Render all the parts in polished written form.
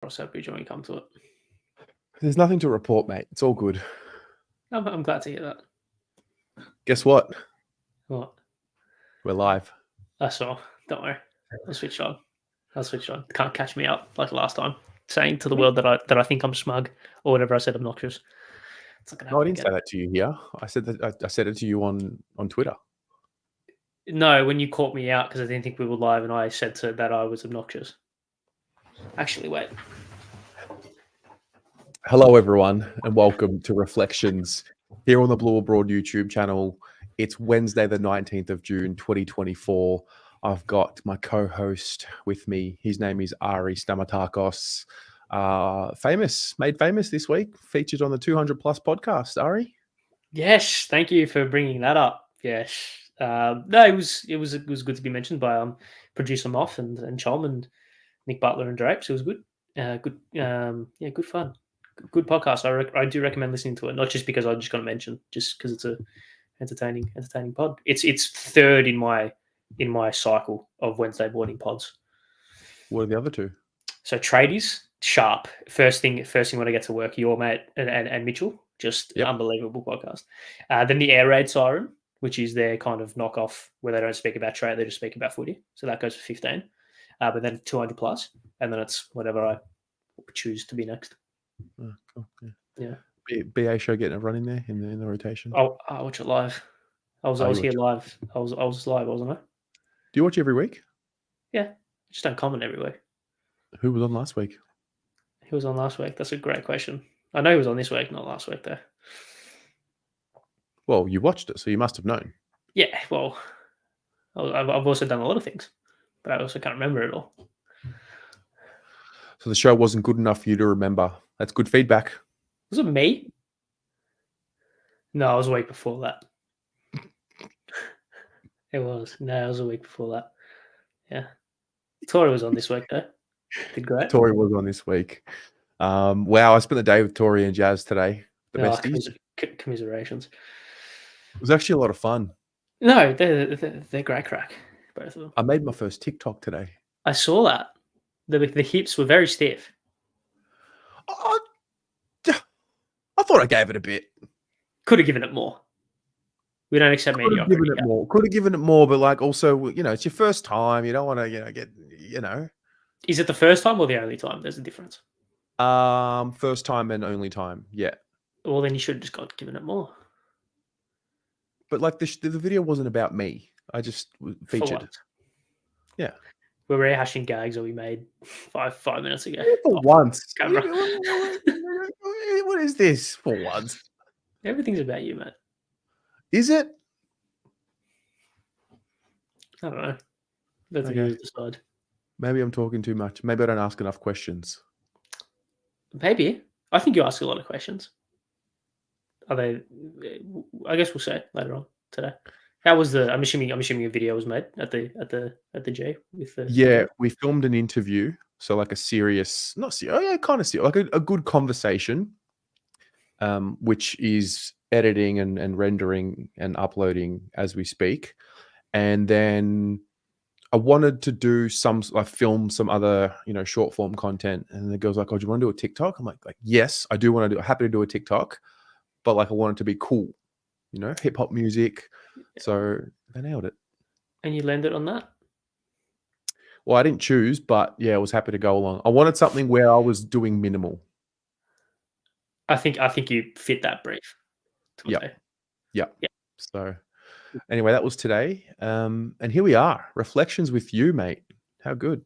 cross that bridge when we come to it. There's nothing to report, mate. It's all good. I'm glad to hear that. Guess what? What? We're live. I saw. Don't worry. I'll switch on. Can't catch me up like last time, saying to the world that I think I'm smug or whatever I said obnoxious. It's not gonna happen. No, I didn't say that to you here. I said that I said it to you on Twitter. No, when you caught me out because I didn't think we were live, and I said that I was obnoxious. Actually, wait. Hello, everyone, and welcome to Reflections here on the Blue Abroad YouTube channel. It's Wednesday, the 19th of June, 2024. I've got my co-host with me. His name is Ari Stamatakos. Made famous this week, featured on the 200 Plus podcast. Ari? Yes, thank you for bringing that up. Yes. No, it was good to be mentioned by producer Moff and Chom and Nick Butler and Drapes. It was good. Good fun. Good podcast. I do recommend listening to it, not just because I just got to mention, just because it's a entertaining pod. It's third in my cycle of Wednesday morning pods. What are the other two? So Tradies, sharp. First thing when I get to work, your mate and Mitchell, just unbelievable podcast. Then the Air Raid Siren, which is their kind of knockoff where they don't speak about trade, they just speak about footy. So that goes for 15. But then 200 plus, and then it's whatever I choose to be next. Oh, cool. Yeah. BA show getting a run in there in the rotation. I'll watch it live. I was here live. I was live, wasn't I? Do you watch every week? Yeah, just don't comment every week. Who was on last week? Who was on last week? That's a great question. I know he was on this week, not last week, though. Well, you watched it, so you must have known. Yeah, well, I've also done a lot of things, but I also can't remember it all. So the show wasn't good enough for you to remember. That's good feedback. Was it me? No, it was a week before that. It was. No, it was a week before that. Yeah. Tori was on this week, though. Did great. Tori was on this week. Wow, I spent the day with Tori and Jazz today. The besties. Commiserations. It was actually a lot of fun. No, they're great crack, both of them. I made my first TikTok today. I saw that. The hips were very stiff. I thought I gave it a bit. Could have given it more. We don't accept mediocrity. Could have given it more, but like also, it's your first time. You don't want to, get. Is it the first time or the only time? There's a difference. First time and only time. Yeah. Well, then you should have just given it more. But like the video wasn't about me. I just featured. Yeah. We're rehashing gags that we made five minutes ago. For once. What is this? For once. Everything's about you, mate. Is it? I don't know. That's okay. You decide. Maybe I'm talking too much. Maybe I don't ask enough questions. Maybe. I think you ask a lot of questions. Are they? I guess we'll say later on today. How was the? I'm assuming a video was made at the G with the. Yeah, we filmed an interview, so like a serious, not serious, kind of serious, like a good conversation, which is editing and rendering and uploading as we speak, and then I wanted to do film some other short form content, and the girl's like, "Oh, do you want to do a TikTok?" I'm like, yes, I do want to do. Happy to do a TikTok, but like I want it to be cool, hip hop music. So they nailed it. And you landed on that? Well, I didn't choose, but yeah, I was happy to go along. I wanted something where I was doing minimal. I think you fit that brief. Yeah. So anyway, that was today. And here we are. Reflections with you, mate. How good.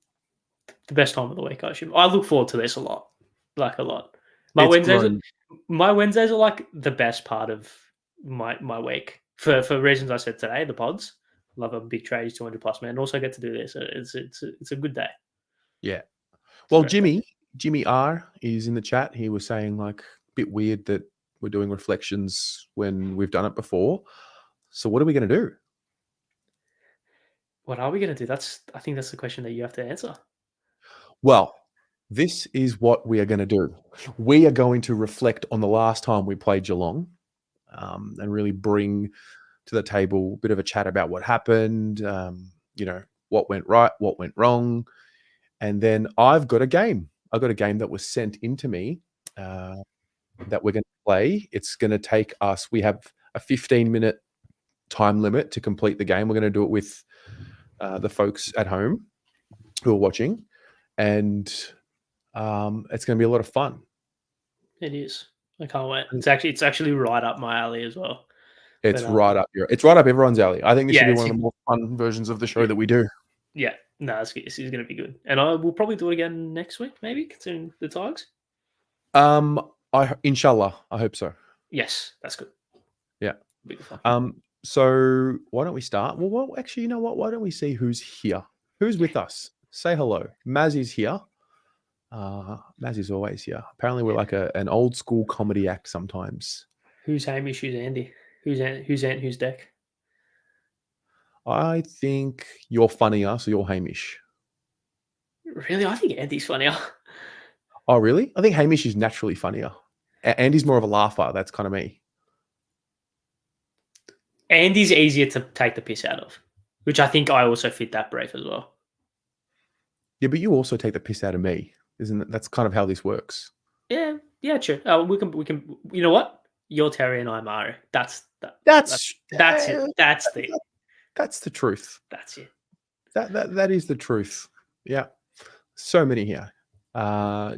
The best time of the week, I assume. I look forward to this a lot. Like a lot. My Wednesdays are like the best part of my week. For reasons I said today, the pods. Love a big trade, 200 plus man. Also get to do this. It's a good day. Yeah. Well, Jimmy R is in the chat. He was saying like a bit weird that we're doing reflections when we've done it before. So what are we going to do? What are we going to do? I think that's the question that you have to answer. Well, this is what we are going to do. We are going to reflect on the last time we played Geelong. And really bring to the table a bit of a chat about what happened, what went right, what went wrong. And then I've got a game got a game that was sent into me that we're going to play. It's going to take us. We have a 15-minute time limit to complete the game. We're going to do it with the folks at home who are watching, and it's going to be a lot of fun. It is. I can't wait. It's actually right up my alley as well. It's right up everyone's alley. I think this should be one of the more fun versions of the show that we do. Yeah, no, this is going to be good, and I will probably do it again next week, maybe considering the Tigers. Inshallah, I hope so. Yes, that's good. Yeah. Be fun. So why don't we start? Well, actually, you know what? Why don't we see who's here? Who's with us? Say hello. Maz is here. Maz is always here. Apparently, we're like an old school comedy act sometimes. Who's Hamish? Who's Andy? Who's Ant? Who's Deck? I think you're funnier, so you're Hamish. Really? I think Andy's funnier. Oh, really? I think Hamish is naturally funnier. Andy's more of a laugher. That's kind of me. Andy's easier to take the piss out of, which I think I also fit that brief as well. Yeah, but you also take the piss out of me, isn't it? That's kind of how this works. Yeah, true. We can. You know what? You're Terry and I'm Ari. That's it. That's the truth. That's it. That is the truth. Yeah. So many here.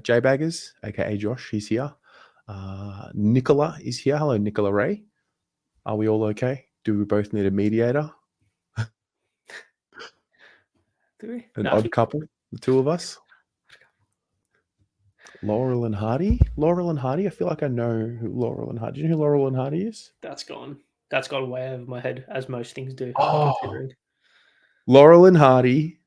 J Baggers, aka Josh, he's here. Nicola is here. Hello, Nicola Ray. Are we all okay? Do we both need a mediator? Do we? An odd couple, the two of us. Laurel and Hardy. I feel like I know who Laurel and Hardy. Do you know who Laurel and Hardy is? That's gone way over my head, as most things do. Laurel and Hardy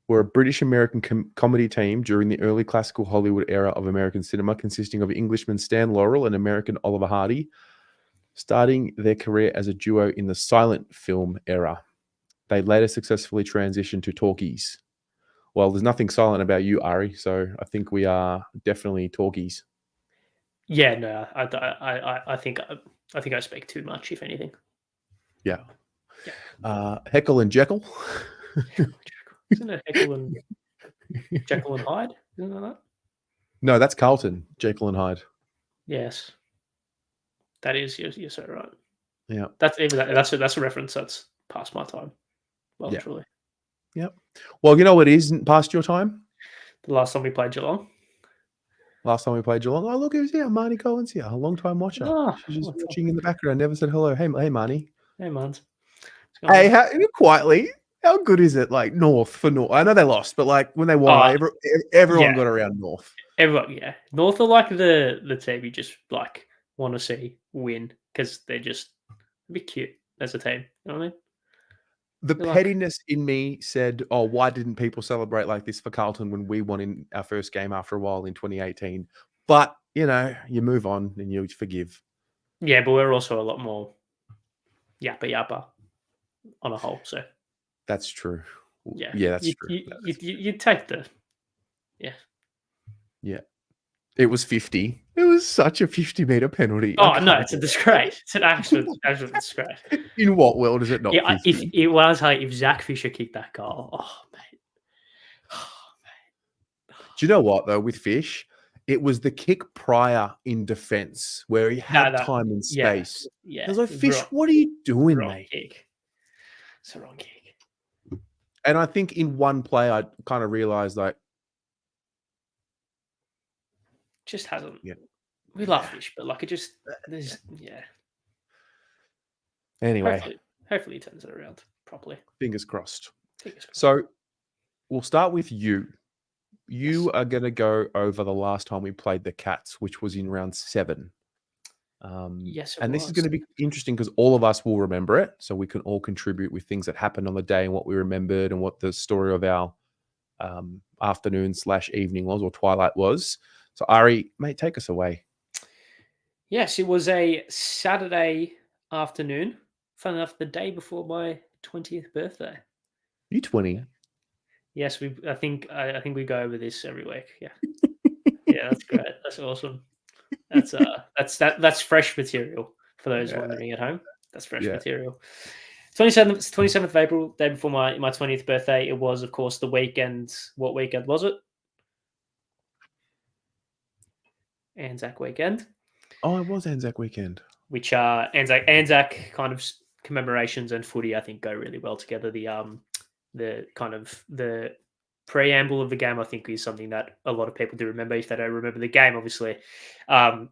were a British-American comedy team during the early classical Hollywood era of American cinema, consisting of Englishman Stan Laurel and American Oliver Hardy, starting their career as a duo in the silent film era. They later successfully transitioned to talkies. Well, there's nothing silent about you, Ari, so I think we are definitely talkies. Yeah, no, I think I speak too much, if anything. Yeah. Heckle and Jekyll. Isn't it Heckle and Jekyll and Hyde? Isn't that? No, that's Carlton, Jekyll and Hyde. Yes, that is. You're so right. Yeah, that's a reference that's past my time. Well, yeah. Truly. Yep. Well, you know what isn't past your time? The last time we played Geelong. Oh, look who's here. Marnie Cohen's here. A long-time watcher. She's just watching in the background. Never said hello. Hey, Marnie. Hey, Mans. Hey, quietly. How good is it? Like North for North. I know they lost, but like when they won, everyone got around North. Everyone, yeah. North are like the team you just like want to see win because they're just a bit cute as a team. You know what I mean? The pettiness in me said, "Oh, why didn't people celebrate like this for Carlton when we won in our first game after a while in 2018?" But you move on and you forgive. Yeah, but we're also a lot more yappa on a whole. So that's true. Yeah, that's true. You take the yeah. It was 50. It was such a 50-meter penalty. Oh no, it's a disgrace. It's an absolute disgrace. In what world is it not? Yeah, if Zach Fisher kicked that goal, mate. Do you know what though? With Fish, it was the kick prior in defense where he had time and space. Yeah, I was like, Fish, what are you doing, mate? Kick. It's a wrong kick. And I think in one play, I kind of realized like. Just hasn't. Yeah. We love Fish, but like Anyway. Hopefully he turns it around properly. Fingers crossed. So we'll start with you. You are going to go over the last time we played the Cats, which was in round 7. Yes, and this is going to be interesting because all of us will remember it. So we can all contribute with things that happened on the day and what we remembered and what the story of our afternoon/evening was or twilight was. So Ari, mate, take us away. Yes, it was a Saturday afternoon. Fun enough, the day before my 20th birthday. You 20? Yes, I think we go over this every week. Yeah, yeah, that's great. That's awesome. That's fresh material for those wondering at home. That's fresh material. 27th of April, day before my 20th birthday. It was, of course, the weekend. What weekend was it? Anzac weekend, Oh, it was Anzac weekend. which Anzac kind of commemorations and footy, I think, go really well together. The kind of the preamble of the game, I think, is something that a lot of people do remember. If they don't remember the game, obviously, 80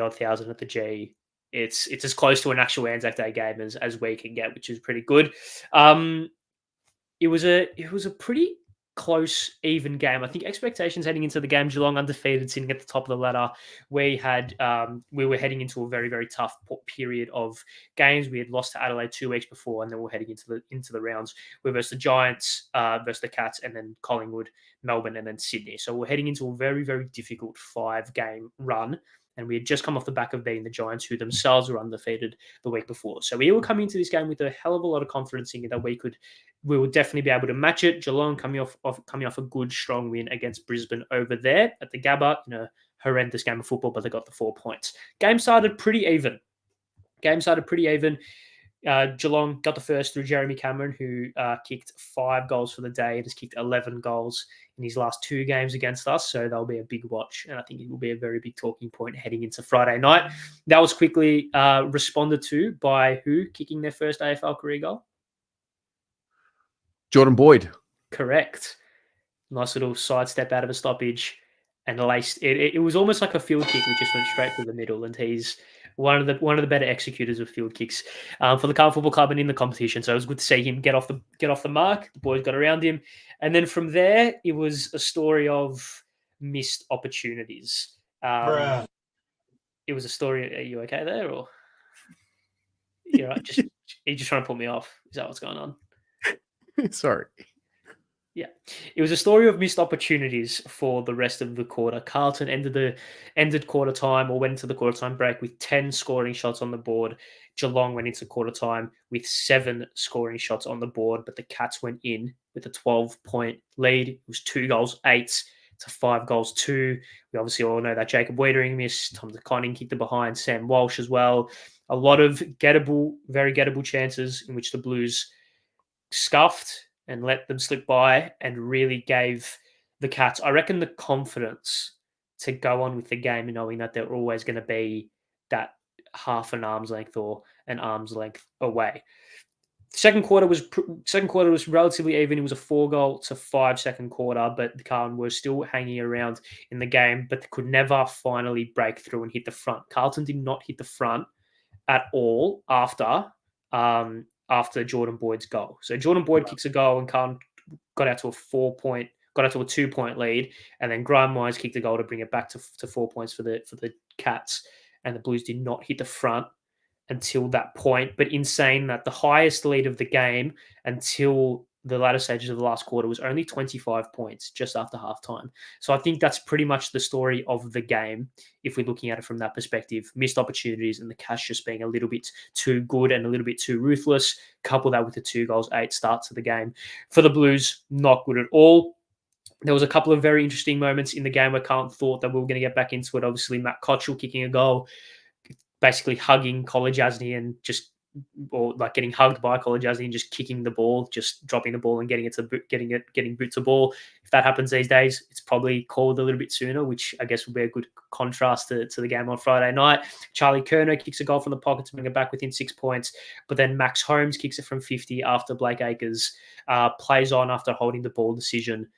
odd thousand at the G. It's as close to an actual Anzac Day game as we can get, which is pretty good. It was a pretty close, even game. I think expectations heading into the game, Geelong undefeated, sitting at the top of the ladder. We were heading into a very very tough period of games. We had lost to Adelaide 2 weeks before, and then we're heading into the rounds. We're versus the Giants, versus the Cats, and then Collingwood, Melbourne, and then Sydney. So we're heading into a very very difficult 5-game run. And we had just come off the back of beating the Giants, who themselves were undefeated the week before. So we were coming into this game with a hell of a lot of confidence in that we will definitely be able to match it. Geelong coming off a good, strong win against Brisbane over there at the Gabba in a horrendous game of football, but they got the 4 points. Game started pretty even. Geelong got the first through Jeremy Cameron, who kicked 5 goals for the day and has kicked 11 goals in his last 2 games against us. So that'll be a big watch, and I think it will be a very big talking point heading into Friday night. That was quickly responded to by who kicking their first AFL career goal? Jordan Boyd. Correct. Nice little sidestep out of a stoppage and laced it. It was almost like a field kick, which just went straight to the middle. And he's one of the better executors of field kicks for the Carlton Football Club and in the competition. So it was good to see him get off the mark. The boys got around him, and then from there it was a story of missed opportunities. It was a story. Are you okay there, or you're right? You're just trying to put me off? Is that what's going on? Sorry. Yeah, it was a story of missed opportunities for the rest of the quarter. Carlton ended quarter time or went into the quarter time break with 10 scoring shots on the board. Geelong went into quarter time with 7 scoring shots on the board, but the Cats went in with a 12-point lead. It was 2 goals 8 to 5 goals 2. We obviously all know that Jacob Wiedering missed. Tom DeConning kicked it behind. Sam Walsh as well. A lot of very gettable chances in which the Blues scuffed and let them slip by and really gave the Cats, I reckon, the confidence to go on with the game and knowing that they're always going to be that half an arm's length or an arm's length away. Second quarter was relatively even. It was a 4-goal to 5 second quarter, but the Carlton were still hanging around in the game, but could never finally break through and hit the front. Carlton did not hit the front at all after Jordan Boyd's goal. So Jordan Boyd kicks a goal and Carlton got out to a 2-point lead, and then Graham Myers kicked a goal to bring it back to 4 points for the Cats, and the Blues did not hit the front until that point. But insane that the highest lead of the game until the latter stages of the last quarter was only 25 points just after halftime. So I think that's pretty much the story of the game if we're looking at it from that perspective. Missed opportunities and the Cash just being a little bit too good and a little bit too ruthless. Couple that with the 2 goals 8 starts of the game. For the Blues, not good at all. There was a couple of very interesting moments in the game where Carlton thought that we were going to get back into it. Obviously, Matt Cottrell kicking a goal, basically hugging Kolodjasny and getting hugged by Kolodjasny and just kicking the ball, just dropping the ball and getting boot to ball. If that happens these days, it's probably called a little bit sooner, which I guess would be a good contrast to the game on Friday night. Charlie Curnow kicks a goal from the pocket to bring it back within 6 points, but then Max Holmes kicks it from 50 after Blake Acres plays on after holding the ball decision.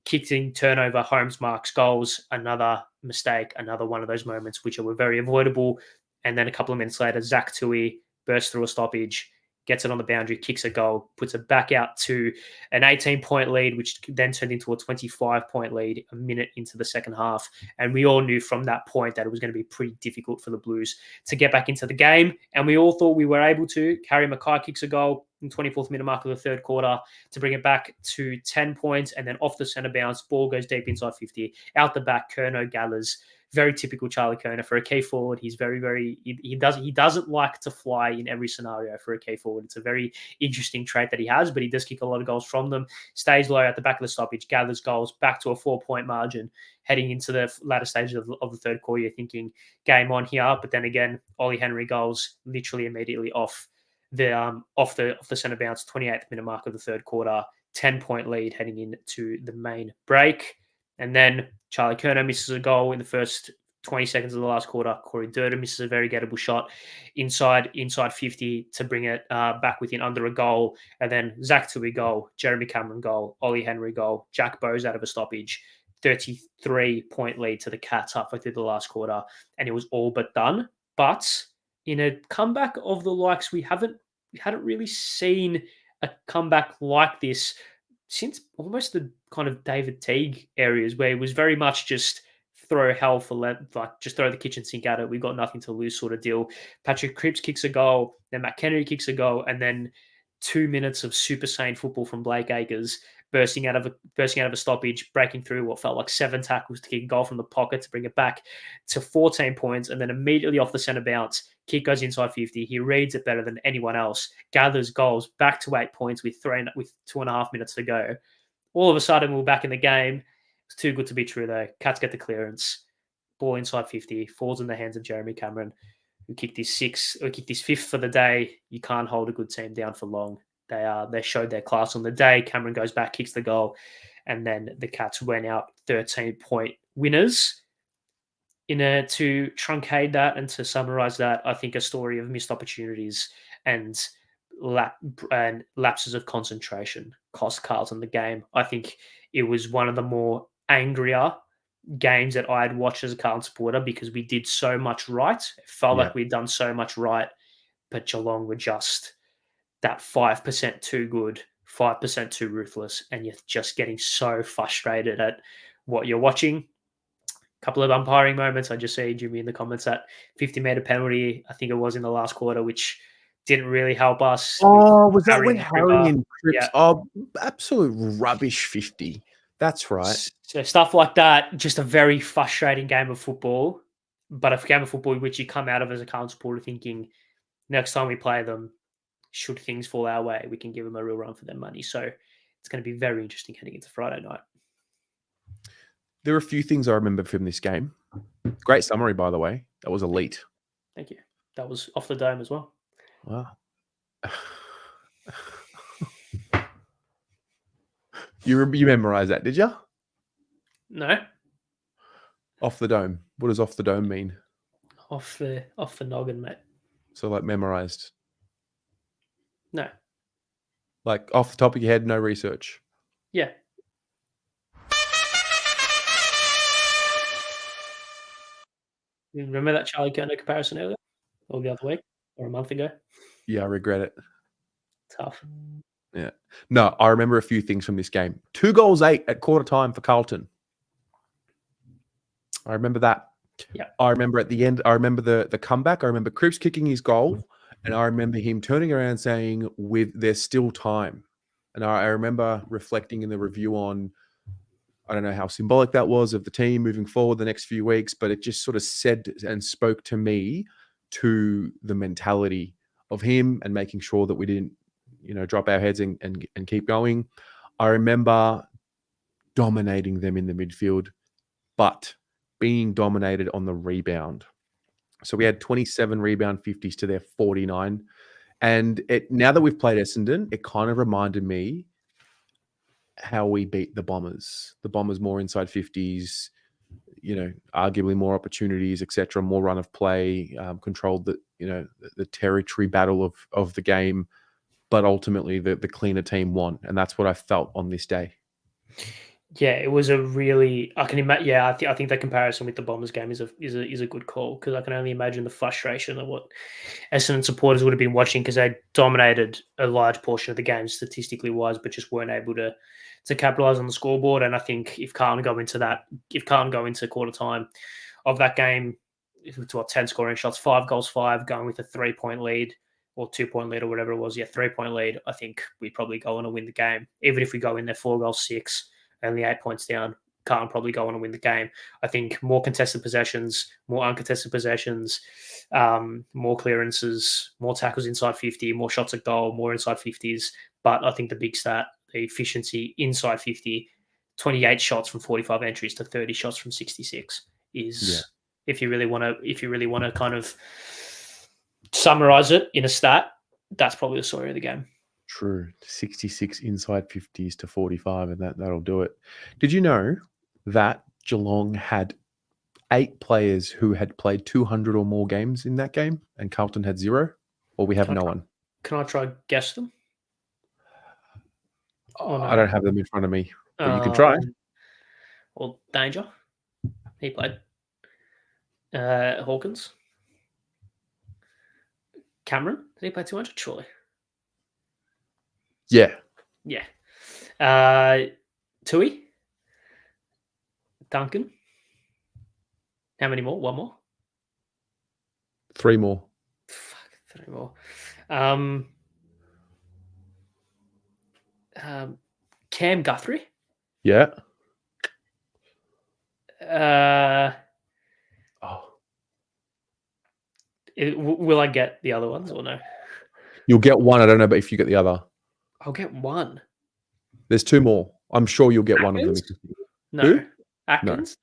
Kicking turnover, Holmes marks goals, another mistake, another one of those moments which were very avoidable. And then a couple of minutes later, Zach Tui bursts through a stoppage, gets it on the boundary, kicks a goal, puts it back out to an 18-point lead, which then turned into a 25-point lead a minute into the second half. And we all knew from that point that it was going to be pretty difficult for the Blues to get back into the game. And we all thought we were able to. Harry Mackay kicks a goal in 24th minute mark of the third quarter to bring it back to 10 points. And then off the centre bounce, ball goes deep inside 50. Out the back, Curnow gathers. Very typical Charlie Curnow for a key forward. He's he doesn't like to fly in every scenario for a key forward. It's a very interesting trait that he has, but he does kick a lot of goals from them. Stays low at the back of the stoppage, gathers goals, back to a 4-point margin, heading into the latter stages of the third quarter. You're thinking game on here, but then again, Ollie Henry goals literally immediately off the centre bounce, 28th minute mark of the third quarter, 10-point lead heading into the main break. And then Charlie Curnow misses a goal in the first 20 seconds of the last quarter. Corey Durden misses a very gettable shot inside 50 to bring it back within under a goal. And then Zach Tui goal, Jeremy Cameron goal, Ollie Henry goal, Jack Bowes out of a stoppage. 33-point lead to the Cats halfway through the last quarter. And it was all but done. But in a comeback of the likes, we hadn't really seen a comeback like this since almost the kind of David Teague areas, where it was very much just throw hell for like just throw the kitchen sink at it. We've got nothing to lose sort of deal. Patrick Cripps kicks a goal, then Matt Kennedy kicks a goal, and then 2 minutes of super sane football from Blake Acres, bursting out of a stoppage, breaking through what felt like 7 tackles to kick a goal from the pocket to bring it back to 14 points, and then immediately off the centre bounce, kick goes inside 50. He reads it better than anyone else, gathers goals back to 8 points with 2.5 minutes to go. All of a sudden, we're back in the game. It's too good to be true, though. Cats get the clearance. Ball inside 50, falls in the hands of Jeremy Cameron, who kicked his 5th for the day. You can't hold a good team down for long. They showed their class on the day. Cameron goes back, kicks the goal, and then the Cats went out 13-point winners. To truncate that and to summarise that, I think a story of missed opportunities and lapses of concentration cost Carlton the game. I think it was one of the more angrier games that I had watched as a Carlton supporter, because we did so much right. It felt like we'd done so much right, but Geelong were just that 5% too good, 5% too ruthless, and you're just getting so frustrated at what you're watching. A couple of umpiring moments. I just see Jimmy in the comments that 50-meter penalty, I think it was in the last quarter, which didn't really help us. Oh, was that when Harry and Cripps? Yeah. Oh, absolute rubbish 50. That's right. So stuff like that, just a very frustrating game of football, but a game of football which you come out of as a Carlton supporter thinking, next time we play them, should things fall our way, we can give them a real run for their money. So it's going to be very interesting heading into Friday night. There are a few things I remember from this game. Great summary, by the way. That was elite. Thank you. That was off the dome as well. Wow. You memorized that, did you? No. Off the dome. What does off the dome mean? Off the noggin, mate. So like memorized? No. Like off the top of your head, no research? Yeah. You remember that Charlie Kerner comparison earlier? Or the other week? Or a month ago? Yeah, I regret it. Tough. Yeah. No, I remember a few things from this game. 2 goals 8 at quarter time for Carlton. I remember that. Yeah. I remember at the end, I remember the comeback. I remember Cripps kicking his goal, and I remember him turning around saying, there's still time. And I remember reflecting in the review on, I don't know how symbolic that was of the team moving forward the next few weeks, but it just sort of said and spoke to me to the mentality of him and making sure that we didn't, drop our heads and keep going. I remember dominating them in the midfield, but being dominated on the rebound. So we had 27 rebound 50s to their 49. And now that we've played Essendon, it kind of reminded me how we beat the Bombers. The Bombers more inside 50s, arguably more opportunities, etc., more run of play, controlled the territory battle of the game, but ultimately the cleaner team won, and that's what I felt on this day. Yeah, it was a really. I can imagine. Yeah, I think that comparison with the Bombers game is a good call, because I can only imagine the frustration of what Essendon supporters would have been watching, because they dominated a large portion of the game statistically wise, but just weren't able to capitalize on the scoreboard. And I think if Carlton go into quarter time of that game, to 10 scoring shots, 5 goals, 5, going with a 3-point lead or 2-point lead or whatever it was, 3-point lead, I think we'd probably go on and win the game. Even if we go in there 4 goals, 6, only 8 points down, can't probably go on and win the game. I think more contested possessions, more uncontested possessions, more clearances, more tackles inside 50, more shots at goal, more inside 50s. But I think the big stat, the efficiency inside 50, 28 shots from 45 entries to 30 shots from 66 is, if you really want to kind of summarize it in a stat, that's probably the story of the game. True. 66 inside 50s to 45, and that'll do it. Did you know that Geelong had 8 players who had played 200 or more games in that game, and Carlton had 0, or we have no one? Can I try guess them? Or I no? don't have them in front of me, but you can try. Well, Danger. He played. Hawkins. Cameron. Did he play 200? Surely. Yeah. Yeah. Tui. Duncan. How many more? One more? 3 more. Fuck, 3 more. Cam Guthrie. Yeah. Oh. Will I get the other ones or no? You'll get one. I don't know, but if you get the other. I'll get one. There's 2 more. I'm sure you'll get one of them. No. Who? Atkins?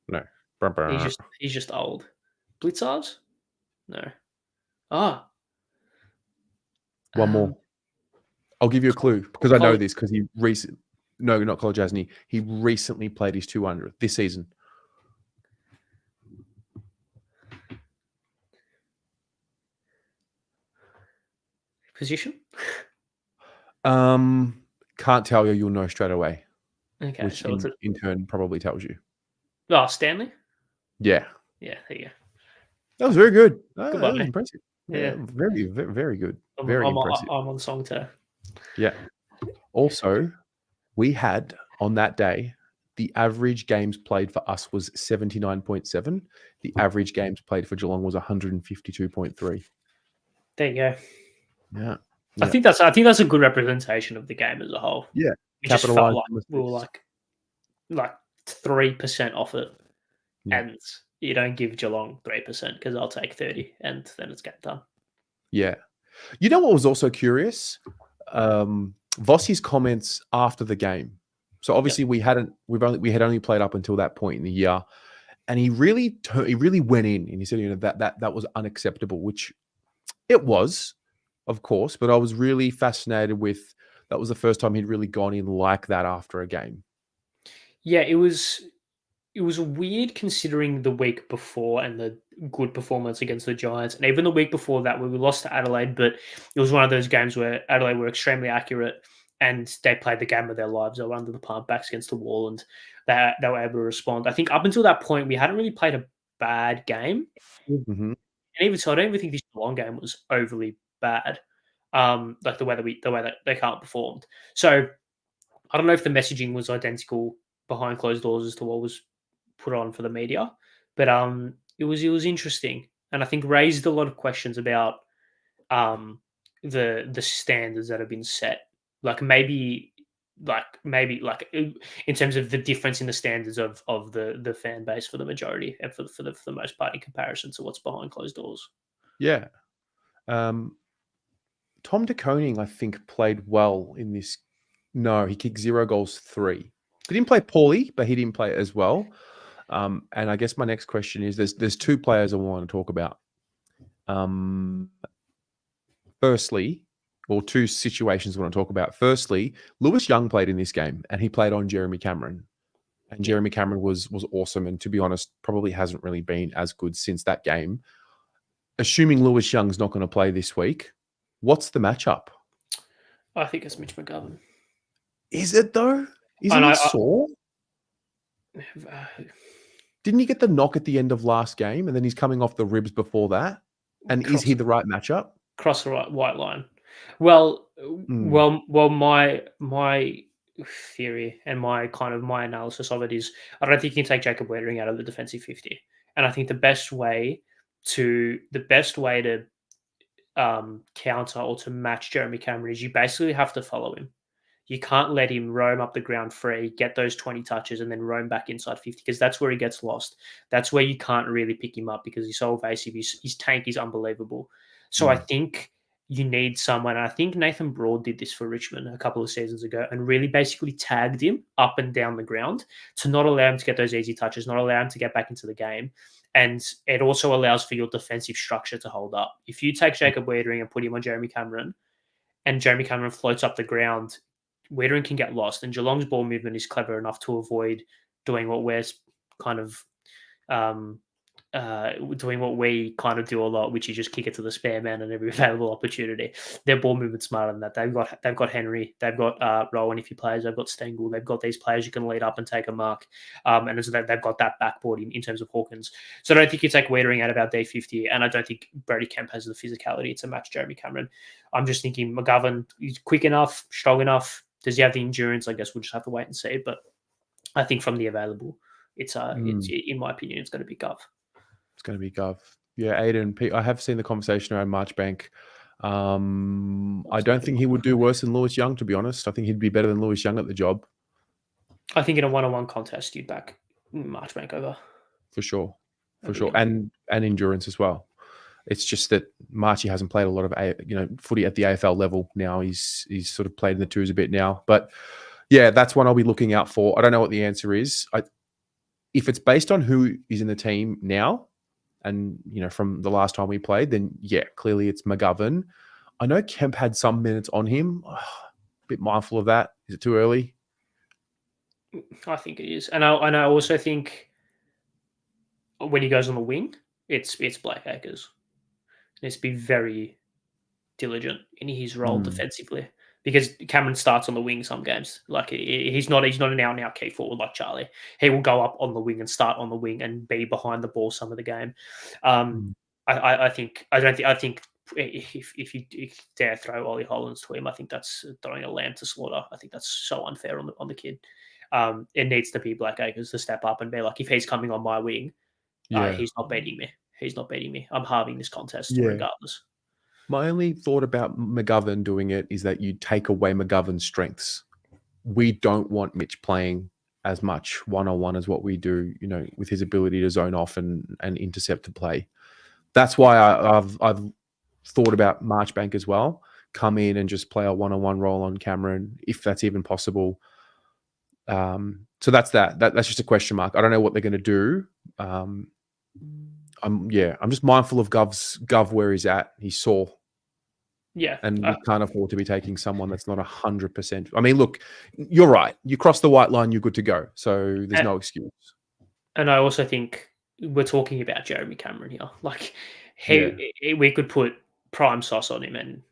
No. He's just old. Blitzars? No. Ah. One more. I'll give you a clue because I know this because he recently. No, not College, hasn't he? He recently played his 200th this season. Position? Can't tell you. You'll know straight away. Okay, which so in turn probably tells you. Oh, Stanley? Yeah. Yeah, there you go. That was very good. Good That one, was mate. impressive. Yeah. Very, very, very good. Very impressive. I'm on song too. Yeah. Also, we had on that day, the average games played for us was 79.7. The average games played for Geelong was 152.3. There you go. Yeah. I think that's a good representation of the game as a whole. Yeah. We just felt like we were like 3% off it. Yeah. And you don't give Geelong 3% because I'll take 30 and then it's game done. Yeah. You know what was also curious? Vossi's comments after the game. So obviously we had only played up until that point in the year, and he really went in and he said, that was unacceptable, which it was, of course, but I was really fascinated with that was the first time he'd really gone in like that after a game. Yeah, it was weird considering the week before and the good performance against the Giants, and even the week before that where we lost to Adelaide, but it was one of those games where Adelaide were extremely accurate and they played the game of their lives. They were under the pump, backs against the wall, and they were able to respond. I think up until that point, we hadn't really played a bad game. Mm-hmm. And even so, I don't even think this Geelong game was overly bad. Like the way that they can't performed. So I don't know if the messaging was identical behind closed doors as to what was put on for the media, but it was interesting, and I think raised a lot of questions about the standards that have been set. Like maybe in terms of the difference in the standards of the fan base for the majority and for the most part in comparison to what's behind closed doors. Yeah. Tom de Koning, I think, played well in this. No, he kicked 0 goals, 3. He didn't play poorly, but he didn't play as well. And I guess my next question is: there's 2 players I want to talk about. Firstly, or 2 situations I want to talk about. Firstly, Lewis Young played in this game, and he played on Jeremy Cameron. And Jeremy Cameron was awesome, and to be honest, probably hasn't really been as good since that game. Assuming Lewis Young's not going to play this week, what's the matchup? I think it's Mitch McGovern. Is it though? Isn't he sore? Didn't he get the knock at the end of last game, and then he's coming off the ribs before that? And is he the right matchup? Cross the white line. Well, my theory and my analysis of it is I don't think you can take Jacob Weitering out of the defensive 50, and I think the best way to counter or to match Jeremy Cameron is you basically have to follow him. You can't let him roam up the ground free, get those 20 touches, and then roam back inside 50 because that's where he gets lost. That's where you can't really pick him up because he's so evasive. His tank is unbelievable. So I think you need someone. I think Nathan Broad did this for Richmond a couple of seasons ago and really basically tagged him up and down the ground to not allow him to get those easy touches, not allow him to get back into the game. And it also allows for your defensive structure to hold up. If you take Jacob Weitering and put him on Jeremy Cameron, and Jeremy Cameron floats up the ground, Weitering can get lost, and Geelong's ball movement is clever enough to avoid doing what we're kind of doing what we kind of do a lot, which is just kick it to the spare man and every available opportunity. Their ball movement smarter than that. They've got Henry, they've got Rowan if he plays, they've got Stengel, they've got these players who can lead up and take a mark, and so they've got that backboard in terms of Hawkins. So I don't think you take Wiedering out about D50, and I don't think Brody Kemp has the physicality to match Jeremy Cameron. I'm just thinking McGovern is quick enough, strong enough. Does he have the endurance? I guess we'll just have to wait and see. But I think from the available, it's in my opinion, it's going to be Gov. It's going to be Gov. Yeah, Aiden. I have seen the conversation around Marchbank. I don't think he would do worse than Lewis Young, to be honest. I think he'd be better than Lewis Young at the job. I think in a one-on-one contest, you'd back Marchbank over. For sure. And endurance as well. It's just that Marchie hasn't played a lot of footy at the AFL level now. He's sort of played in the twos a bit now. But yeah, that's one I'll be looking out for. I don't know what the answer is. If it's based on who is in the team now, and from the last time we played, then yeah, clearly it's McGovern. I know Kemp had some minutes on him. A bit mindful of that. Is it too early? I think it is, and I also think when he goes on the wing, it's Blackacres. He needs to be very diligent in his role defensively, because Cameron starts on the wing some games. Like he's not an out key forward like Charlie. He will go up on the wing and start on the wing and be behind the ball some of the game. I think if you dare throw Ollie Hollands to him, I think that's throwing a lamb to slaughter. I think that's so unfair on the kid. It needs to be Blackacres to step up and be like, if he's coming on my wing, he's not beating me. He's not beating me. I'm halving this contest regardless. My only thought about McGovern doing it is that you take away McGovern's strengths. We don't want Mitch playing as much one-on-one as what we do, with his ability to zone off and intercept to play. That's why I've thought about Marchbank as well. Come in and just play a one-on-one role on Cameron, if that's even possible. So that's that. That's just a question mark. I don't know what they're going to do. I'm just mindful of Gov where he's at. He's sore. Yeah. And we can't afford to be taking someone that's not 100%. I mean, look, you're right. You cross the white line, you're good to go. So there's no excuse. And I also think we're talking about Jeremy Cameron here. Like, we could put prime sauce on him, and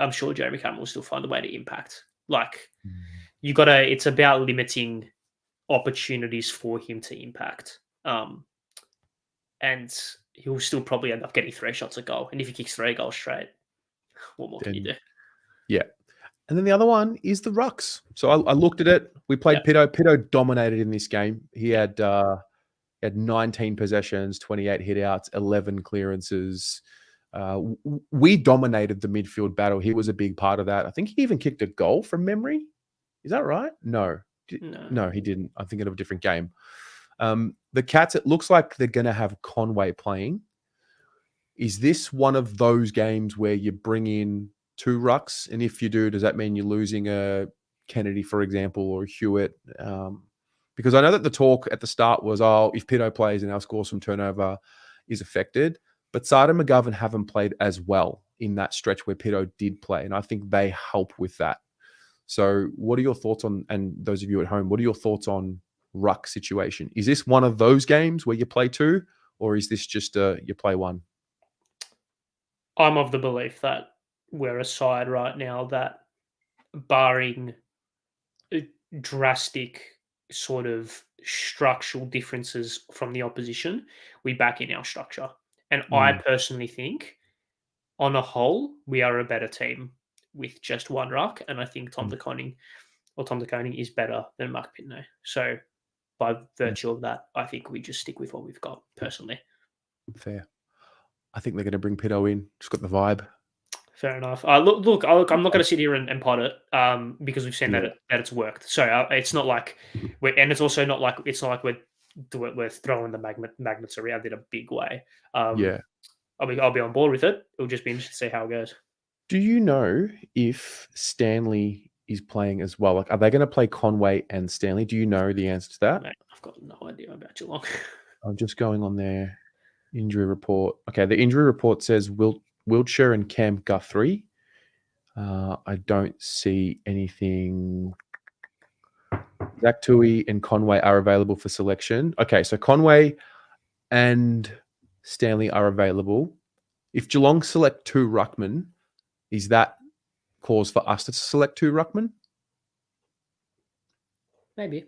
I'm sure Jeremy Cameron will still find a way to impact. Like, it's about limiting opportunities for him to impact. And he'll still probably end up getting 3 shots at goal. And if he kicks 3 goals straight, what more can you do? Yeah. And then the other one is the rucks. So I looked at it. We played Pito. Pito dominated in this game. He had 19 possessions, 28 hit-outs, 11 clearances. We dominated the midfield battle. He was a big part of that. I think he even kicked a goal from memory. Is that right? No, he didn't. I'm thinking of a different game. The Cats, it looks like they're going to have Conway playing. Is this one of those games where you bring in 2 rucks? And if you do, does that mean you're losing a Kennedy, for example, or a Hewitt? Because I know that the talk at the start was, if Pito plays and our scores from turnover is affected. But Sada and McGovern haven't played as well in that stretch where Pito did play. And I think they help with that. So what are your thoughts on, and those of you at home, what are your thoughts on ruck situation? Is this one of those games where you play 2, or is this just you play 1? I'm of the belief that we're a side right now that, barring drastic sort of structural differences from the opposition, we back in our structure. And I personally think, on a whole, we are a better team with just 1 ruck. And I think Tom De Koning is better than Mark Pitno. So by virtue of that, I think we just stick with what we've got, personally. Fair. I think they're going to bring Pito in. Just got the vibe. Fair enough. Look, I'm not going to sit here and pot it, because we've seen that it's worked. So it's not like it's also not like we're throwing the magnets around in a big way. I'll be on board with it. It'll just be interesting to see how it goes. Do you know if Stanley is playing as well? Like, are they going to play Conway and Stanley? Do you know the answer to that? Mate, I've got no idea about Geelong. I'm just going on their injury report. Okay, the injury report says Wiltshire and Cam Guthrie. I don't see anything. Zach Tui and Conway are available for selection. Okay, so Conway and Stanley are available, if Geelong select 2 ruckmen, is that cause for us to select 2 ruckmen? Maybe.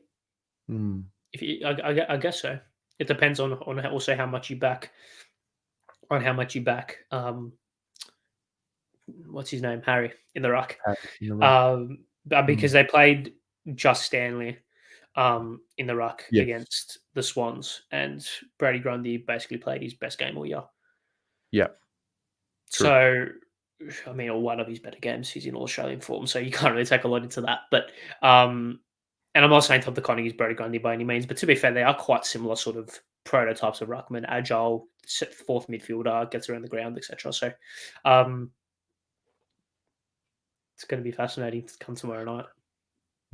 Hmm. If you, I guess so. It depends on also how much you back. On how much you back. What's his name? Harry in the ruck. In the ruck. But because they played just Stanley in the ruck Yes. against the Swans, and Brady Grundy basically played his best game all year. Yeah. True. So, I mean, or one of his better games. He's in All Australian form, so you can't really take a lot into that. But and I'm not saying Todd DeConning is Brody Grundy by any means, but to be fair, they are quite similar sort of prototypes of ruckman, agile, fourth midfielder, gets around the ground, etc. So it's going to be fascinating to come tomorrow night.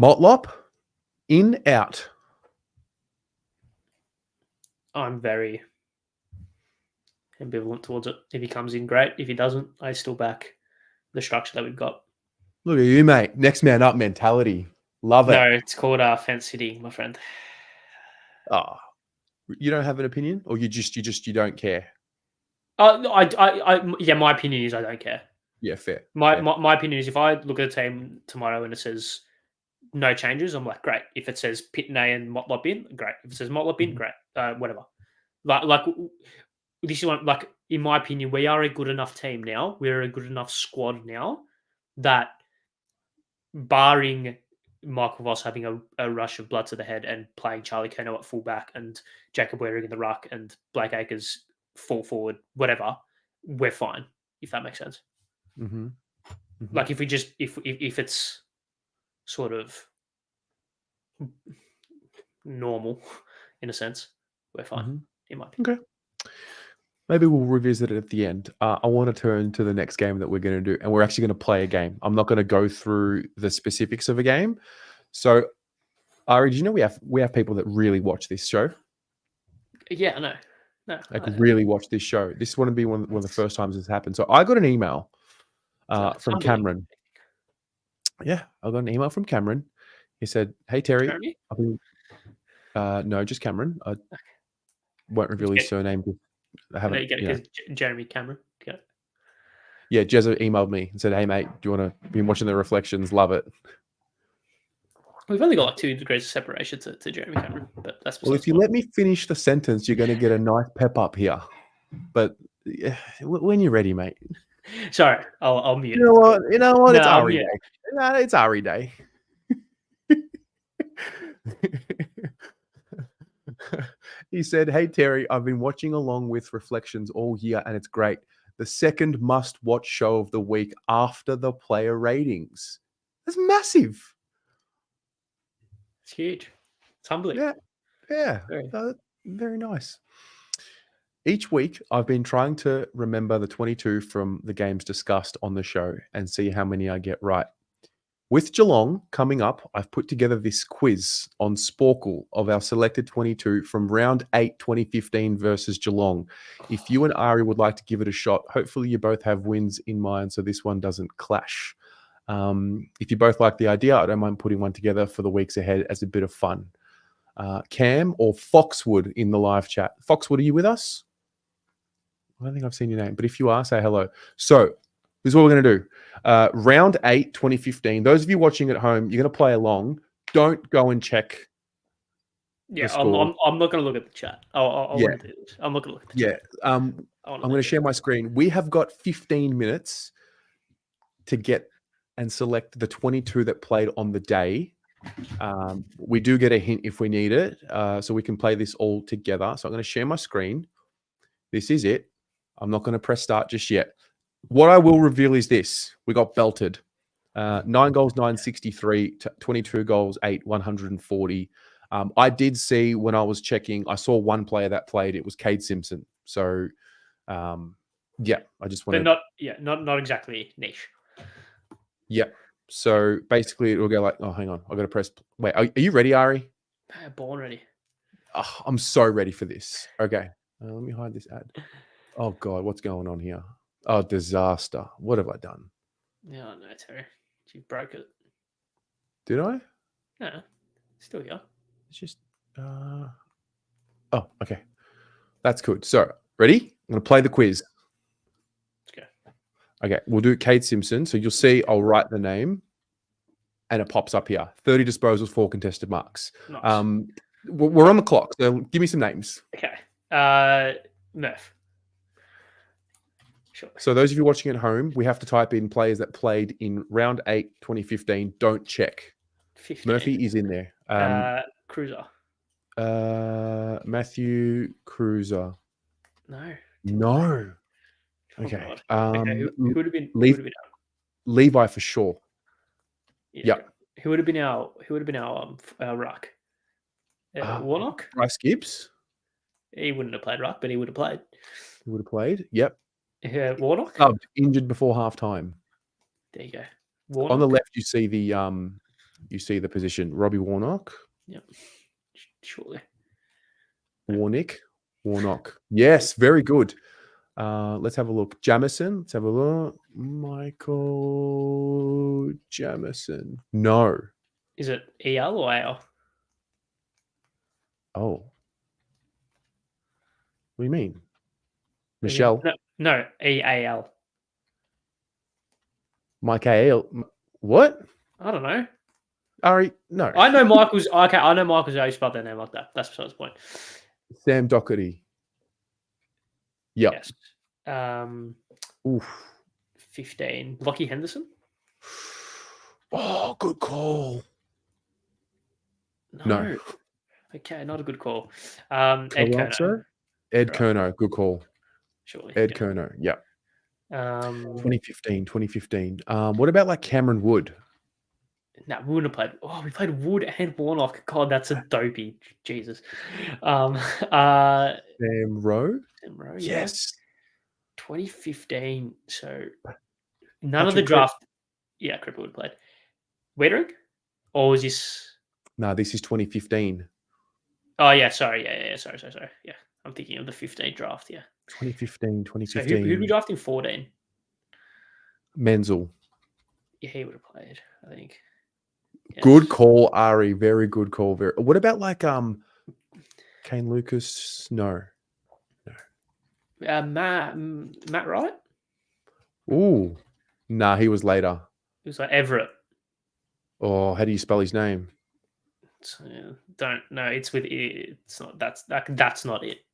Motlop, in, out. I'm very ambivalent towards it. If he comes in, great. If he doesn't, I still back the structure that we've got. Look at you, mate. Next man up mentality. Love it. No, it's called fence sitting, my friend. Oh, you don't have an opinion, or you don't care? Yeah, my opinion is I don't care. Yeah, fair. My opinion is if I look at a team tomorrow and it says no changes, I'm like, great. If it says Pitney and Motlop in, great. If it says Motlop in, great. Whatever. Like this is one, like, in my opinion, we are a good enough team now. We're a good enough squad now that, barring Michael Voss having a rush of blood to the head and playing Charlie Keno at fullback and Jacob Waring in the ruck and Blake Acres full forward, whatever, we're fine. If that makes sense. Mm-hmm. Mm-hmm. Like if we just if it's sort of normal in a sense, we're fine. In my opinion. Okay. Maybe we'll revisit it at the end. I want to turn to the next game that we're going to do, and we're actually going to play a game. I'm not going to go through the specifics of a game. So, Ari, do you know we have people that really watch this show? Yeah, I know. No, like really watch this show. This is going to be one of the first times this happened. So I got an email from Cameron. Yeah, I got an email from Cameron. He said, "Hey Terry, Jeremy? I've been, no, just Cameron. I won't reveal his surname. I haven't. You get it because Jeremy Cameron. Yeah, Jezza emailed me and said, "Hey mate, do you want to be watching the reflections? Love it." We've only got like 2 degrees of separation to Jeremy Cameron, but that's well. If you let me finish the sentence, you're going to get a nice pep up here. But when you're ready, mate. Sorry, I'll mute. You know what? No, it's Ari Day. No, it's Ari Day. He said, "Hey Terry, I've been watching along with Reflections all year, and it's great. The second must-watch show of the week after the player ratings. That's massive. It's huge. It's humbling. Yeah. Very nice. Each week, I've been trying to remember the 22 from the games discussed on the show and see how many I get right. With Geelong coming up, I've put together this quiz on Sporkle of our selected 22 from round 8, 2015 versus Geelong. If you and Ari would like to give it a shot, hopefully you both have wins in mind so this one doesn't clash. If you both like the idea, I don't mind putting one together for the weeks ahead as a bit of fun. Cam or Foxwood in the live chat. Foxwood, are you with us? I don't think I've seen your name, but if you are, say hello. So this is what we're going to do. Round 8, 2015. Those of you watching at home, you're going to play along. Don't go and check. Yeah, I'm not going to look at the chat. I want to do this. I'm not going to look at the chat. I'm going to share my screen. We have got 15 minutes to get and select the 22 that played on the day. We do get a hint if we need it, so we can play this all together. So I'm going to share my screen. This is it. I'm not going to press start just yet. What I will reveal is this. We got belted. 9 goals, 963, 22 goals, 8, 140. I did see when I was checking, I saw one player that played. It was Cade Simpson. So, I just want to... But not exactly niche. Yeah. So, basically, it will go like, oh, hang on. I've got to press. Wait, are you ready, Ari? Born ready. Oh, I'm so ready for this. Okay. Let me hide this ad. Oh, God. What's going on here? Oh, disaster. What have I done? No, Terry. You broke it. Did I? No. Still here. It's just... Oh, okay. That's good. So, ready? I'm going to play the quiz. Let's go. Okay, we'll do Kate Simpson. So you'll see I'll write the name and it pops up here. 30 disposals, 4 contested marks. Nice. We're on the clock, so give me some names. Okay. Murph. Sure. So those of you watching at home, we have to type in players that played in round 8, 2015. Don't check. 15. Murphy is in there. Cruiser. Matthew Cruiser. No. No. Oh, Okay. God. Okay. Who would have been? Levi for sure. Yeah. Yep. Who would have been our ruck? Warnock. Bryce Gibbs. He wouldn't have played ruck, but he would have played. He would have played. Yep. Warnock. Injured before halftime. There you go. Warnock. On the left, you see the position. Robbie Warnock. Yep. Surely. Warnock. Yes, very good. Let's have a look. Jamison. Let's have a look. Michael Jamison. No. Is it EL or AL? Oh. What do you mean? Michelle? No, EAL. Mike A.L. What? I don't know. Ari, no. I know Michael's. Okay, I know Michael's. I spelled their name like that. That's besides the point. Sam Doherty. Yep. Yes. Oof. 15. Lockie Henderson. Oh, good call. No. Okay, not a good call. Ed Kerno. Ed Kerno, good call. Surely. Ed Kerno, yeah. 2015. 2015. What about like Cameron Wood? No, we wouldn't have played. Oh, we played Wood and Warnock. God, that's a dopey. Jesus. Sam Rowe? Sam Rowe, yes. 2015. So none of the draft. Yeah, Cripple would have played. Wederick? Or was this? No, this is 2015. Oh, yeah. Sorry. Yeah. Sorry. Yeah. I'm thinking of the 15 draft. Yeah. 2015. So who did we draft in 14? Menzel. Yeah, he would have played, I think. Yes. Good call, Ari. Very good call. What about like Kane Lucas? No. Matt Wright? Ooh. Nah, he was later. It was like Everett. Oh, how do you spell his name? It's with it. It's not. That's not it.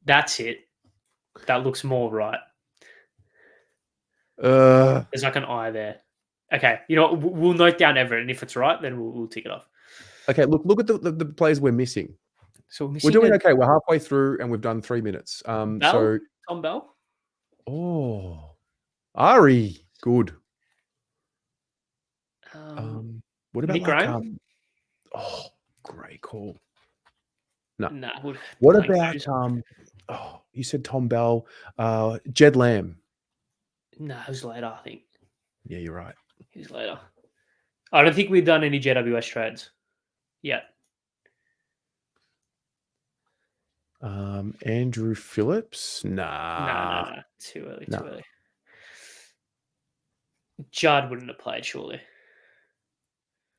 That's it. That looks more right. There's like an I there. Okay, you know what? We'll note down Everett, and if it's right, then we'll tick it off. Okay, look at the players we're missing. So we're doing okay. We're halfway through, and we've done 3 minutes. Tom Bell. Oh, Ari, good. What about Nick Graham? Great call. No. What about you said Tom Bell, Jed Lamb. No, it was later, I think. Yeah, you're right. He was later. I don't think we've done any JWS trades yet. Andrew Phillips? Nah. No. Too early. Judd wouldn't have played, surely.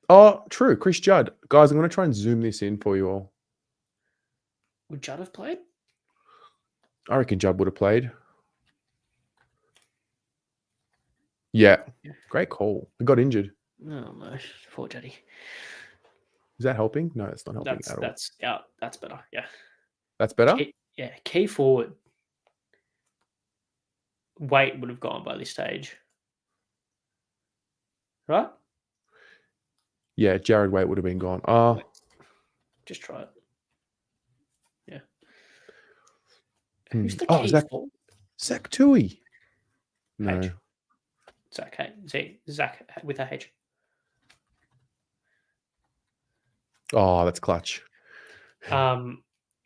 Oh, true. Chris Judd. Guys, I'm going to try and zoom this in for you all. Would Judd have played? I reckon Judd would have played. Yeah. Great call. He got injured. Oh, no. Poor Juddy. Is that helping? No, it's not helping at all. That's out. That's better. Yeah. That's better? Key forward. Waite would have gone by this stage. Right? Yeah, Jared Waite would have been gone. Just try it. Yeah. Who's the key forward? Zach Tui. No. H. Zach with a H. Oh, that's clutch.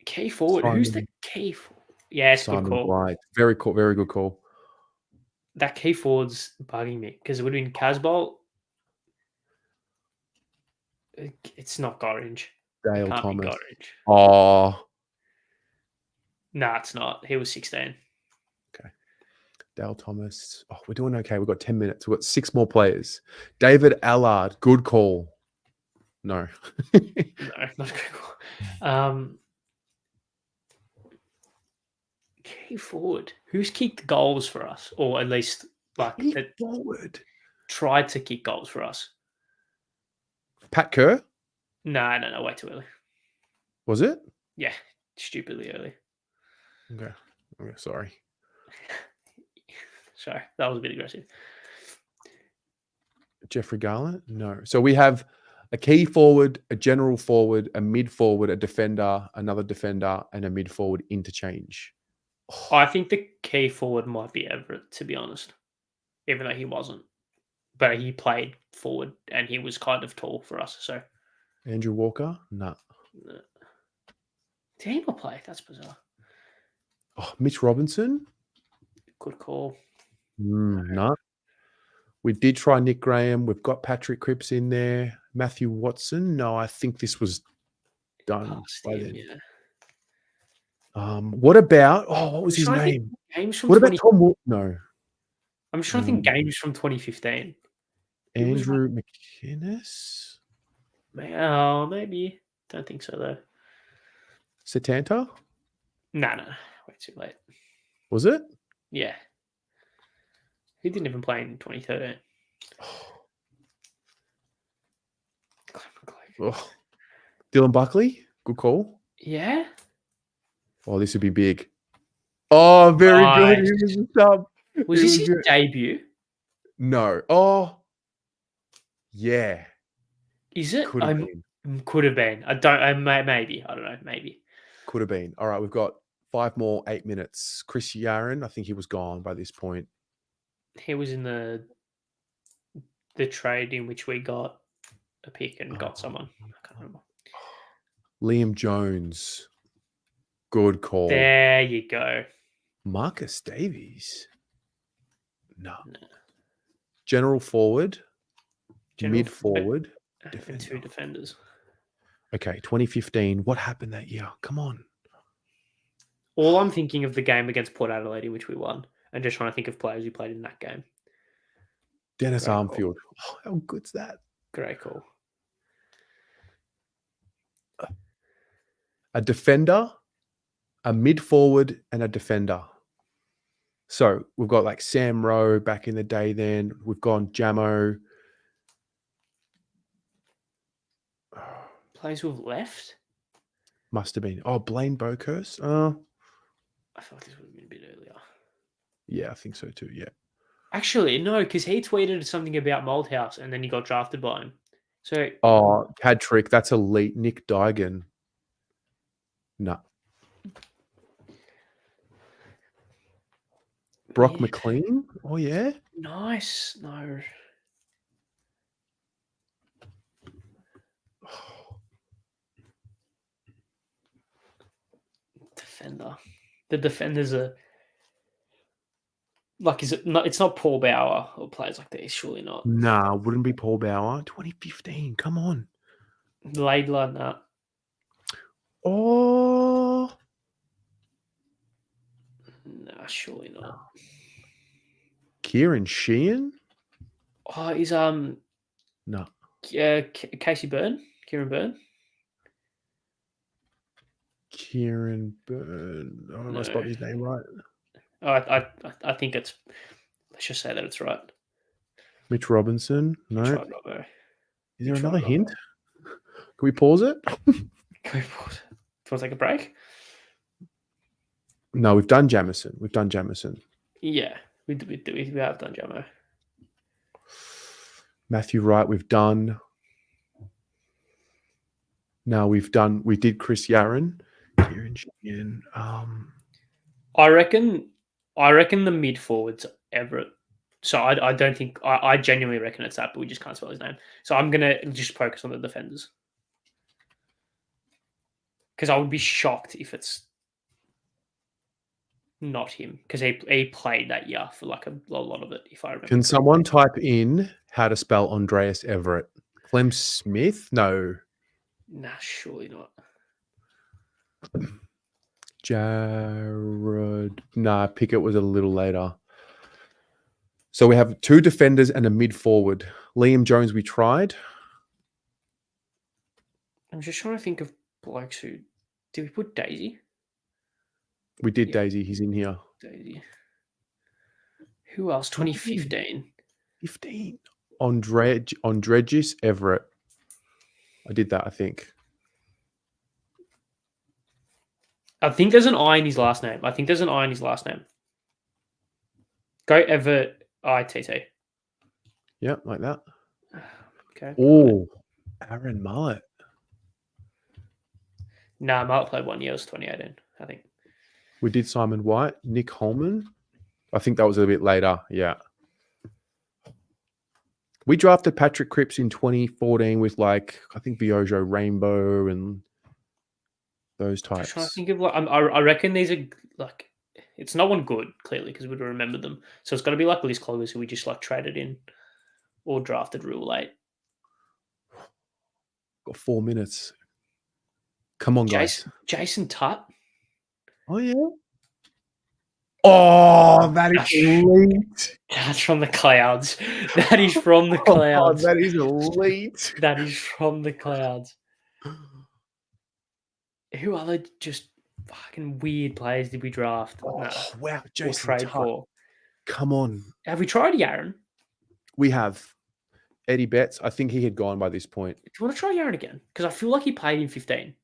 Key forward. Simon. Who's the key forward? Yes, good call. Right. Very cool. Very good call. That key forward's bugging me because it would have been Casbolt. It's not Gorringe. Dale Thomas. Oh. No, it's not. He was 16. Okay. Dale Thomas. Oh, we're doing okay. We've got 10 minutes. We've got 6 more players. David Allard. Good call. No. No, not a good call. Key forward. Who's kicked goals for us, or at least like Key that forward. tried to kick goals for us? Pat Kerr, No, way too early. was it? Yeah, stupidly early. Okay. Sorry. Sorry, that was a bit aggressive. Jeffrey Garland? No. So we have a key forward, a general forward, a mid forward, a defender, another defender, and a mid forward interchange. I think the key forward might be Everett, to be honest, even though he wasn't. But he played forward and he was kind of tall for us. So, Andrew Walker? No. did he not play? That's bizarre. Oh, Mitch Robinson? Good call. No. We did try Nick Graham. We've got Patrick Cripps in there. Matthew Watson? No, I think this was done Past by him, then. yeah. What about, what was his trying to think name? games from What about 20. Tom Wood? No. I'm just trying to think games from 2015. Andrew McInnes? Maybe. Don't think so though. Setanta? No, way too late. Was it? Yeah, he didn't even play in 2013. Oh. Dylan Buckley? Good call. Yeah. Oh, this would be big. Oh, very good. Nice. He was a sub. Was this his debut? No. Oh, yeah. Is it? Could have been. Could have been. I don't. Maybe. I don't know. Maybe. Could have been. All right, we've got 5 more 8 minutes. Chris Yaron, I think he was gone by this point. He was in the trade in which we got a pick and got someone. I can't remember. Liam Jones. Good call. There you go. Marcus Davies. No. General forward. Mid forward. And 2 defenders. Okay, 2015. What happened that year? Come on. All I'm thinking of the game against Port Adelaide, in which we won, and just trying to think of players who played in that game. Dennis Armfield. Oh, how good's that? Great call. A defender, a mid forward, and a defender. So we've got like Sam Rowe back in the day then. We've gone Jamo. Players who have left? Must have been. Oh, Blaine Bokhurst. I feel like this would have been a bit earlier. Yeah, I think so too. Yeah. Actually, no, because he tweeted something about Moldhouse and then he got drafted by him. So. Oh, had trick. That's elite. Nick Dygan. No. Brock McLean? Oh, yeah. Nice. No. Defender. The defenders are like, is it not? It's not Paul Bauer or players like these, surely not. Nah, wouldn't be Paul Bauer. 2015. Come on. Laidler, nah. Oh. Nah, surely not. Kieran Sheehan? Oh, is No. Casey Byrne? Kieran Byrne? Kieran Byrne. Oh, am I spelling his name right? Oh, I think it's. Let's just say that it's right. Mitch Robinson? No. Is there another hint? Can we pause it? Can we pause it? Do you want to take a break? No, we've done Jamison. Yeah, we have done Jamo. Matthew Wright, we've done. No, we did Chris Yaron. Kieran Sheehan. I reckon the mid forwards Everett. So I don't think I genuinely reckon it's that, but we just can't spell his name. So I'm gonna just focus on the defenders because I would be shocked if it's not him because he played that year for like a lot of it. If I remember. Can someone type in how to spell Andreas Everett? Clem Smith? No. Nah, surely not. Jared. Nah, Pickett was a little later. So we have 2 defenders and a mid forward. Liam Jones, we tried. I'm just trying to think of blokes who. Did we put Daisy? We did Yeah. Daisy. He's in here. Daisy. Who else? 2015. 15. Andregis Everett. I did that, I think. I think there's an I in his last name. Go Everett ITT. Yeah, like that. Okay. Oh, Aaron Mullet. Nah, Mark played 1 year. It was 2018, I think. We did Simon White. Nick Holman. I think that was a bit later. Yeah. We drafted Patrick Cripps in 2014 with I think Biojo Rainbow and those types. Just trying to think of I reckon these are it's not one good, clearly, because we'd remember them. So it's got to be like list cloggers who we just traded in or drafted real late. Got 4 minutes. Come on, guys. Jason Tutt. Oh, yeah. Oh, that is elite. That's from the clouds. That is from the clouds. Oh, that is elite. That is from the clouds. Who other just fucking weird players did we draft? Oh, No. wow. Or Jason trade Tutt. for? Come on. Have we tried Yaron? We have. Eddie Betts. I think he had gone by this point. Do you want to try Yaron again? Because I feel like he played in 15.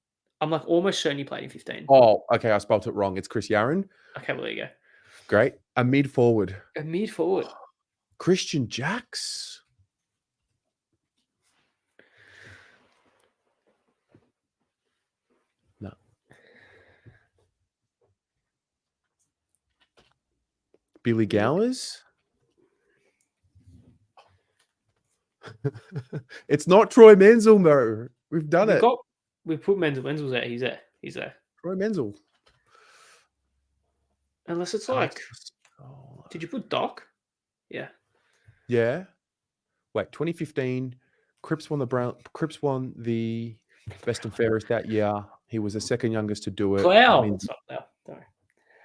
I'm almost certain he played in 15. Oh, okay. I spelled it wrong. It's Chris Yaron. Okay, well, there you go. Great. A mid forward. A mid forward. Christian Jacks. No. Billy Gowers. It's not Troy Menzel, though. We've done it. We've put Menzel. Menzel's there. He's there. Troy Menzel. Unless it's did you put Doc? Yeah. Yeah. Wait, 2015. Cripps won the best and fairest that year. He was the second youngest to do it. Plough. It's not Plough. Sorry.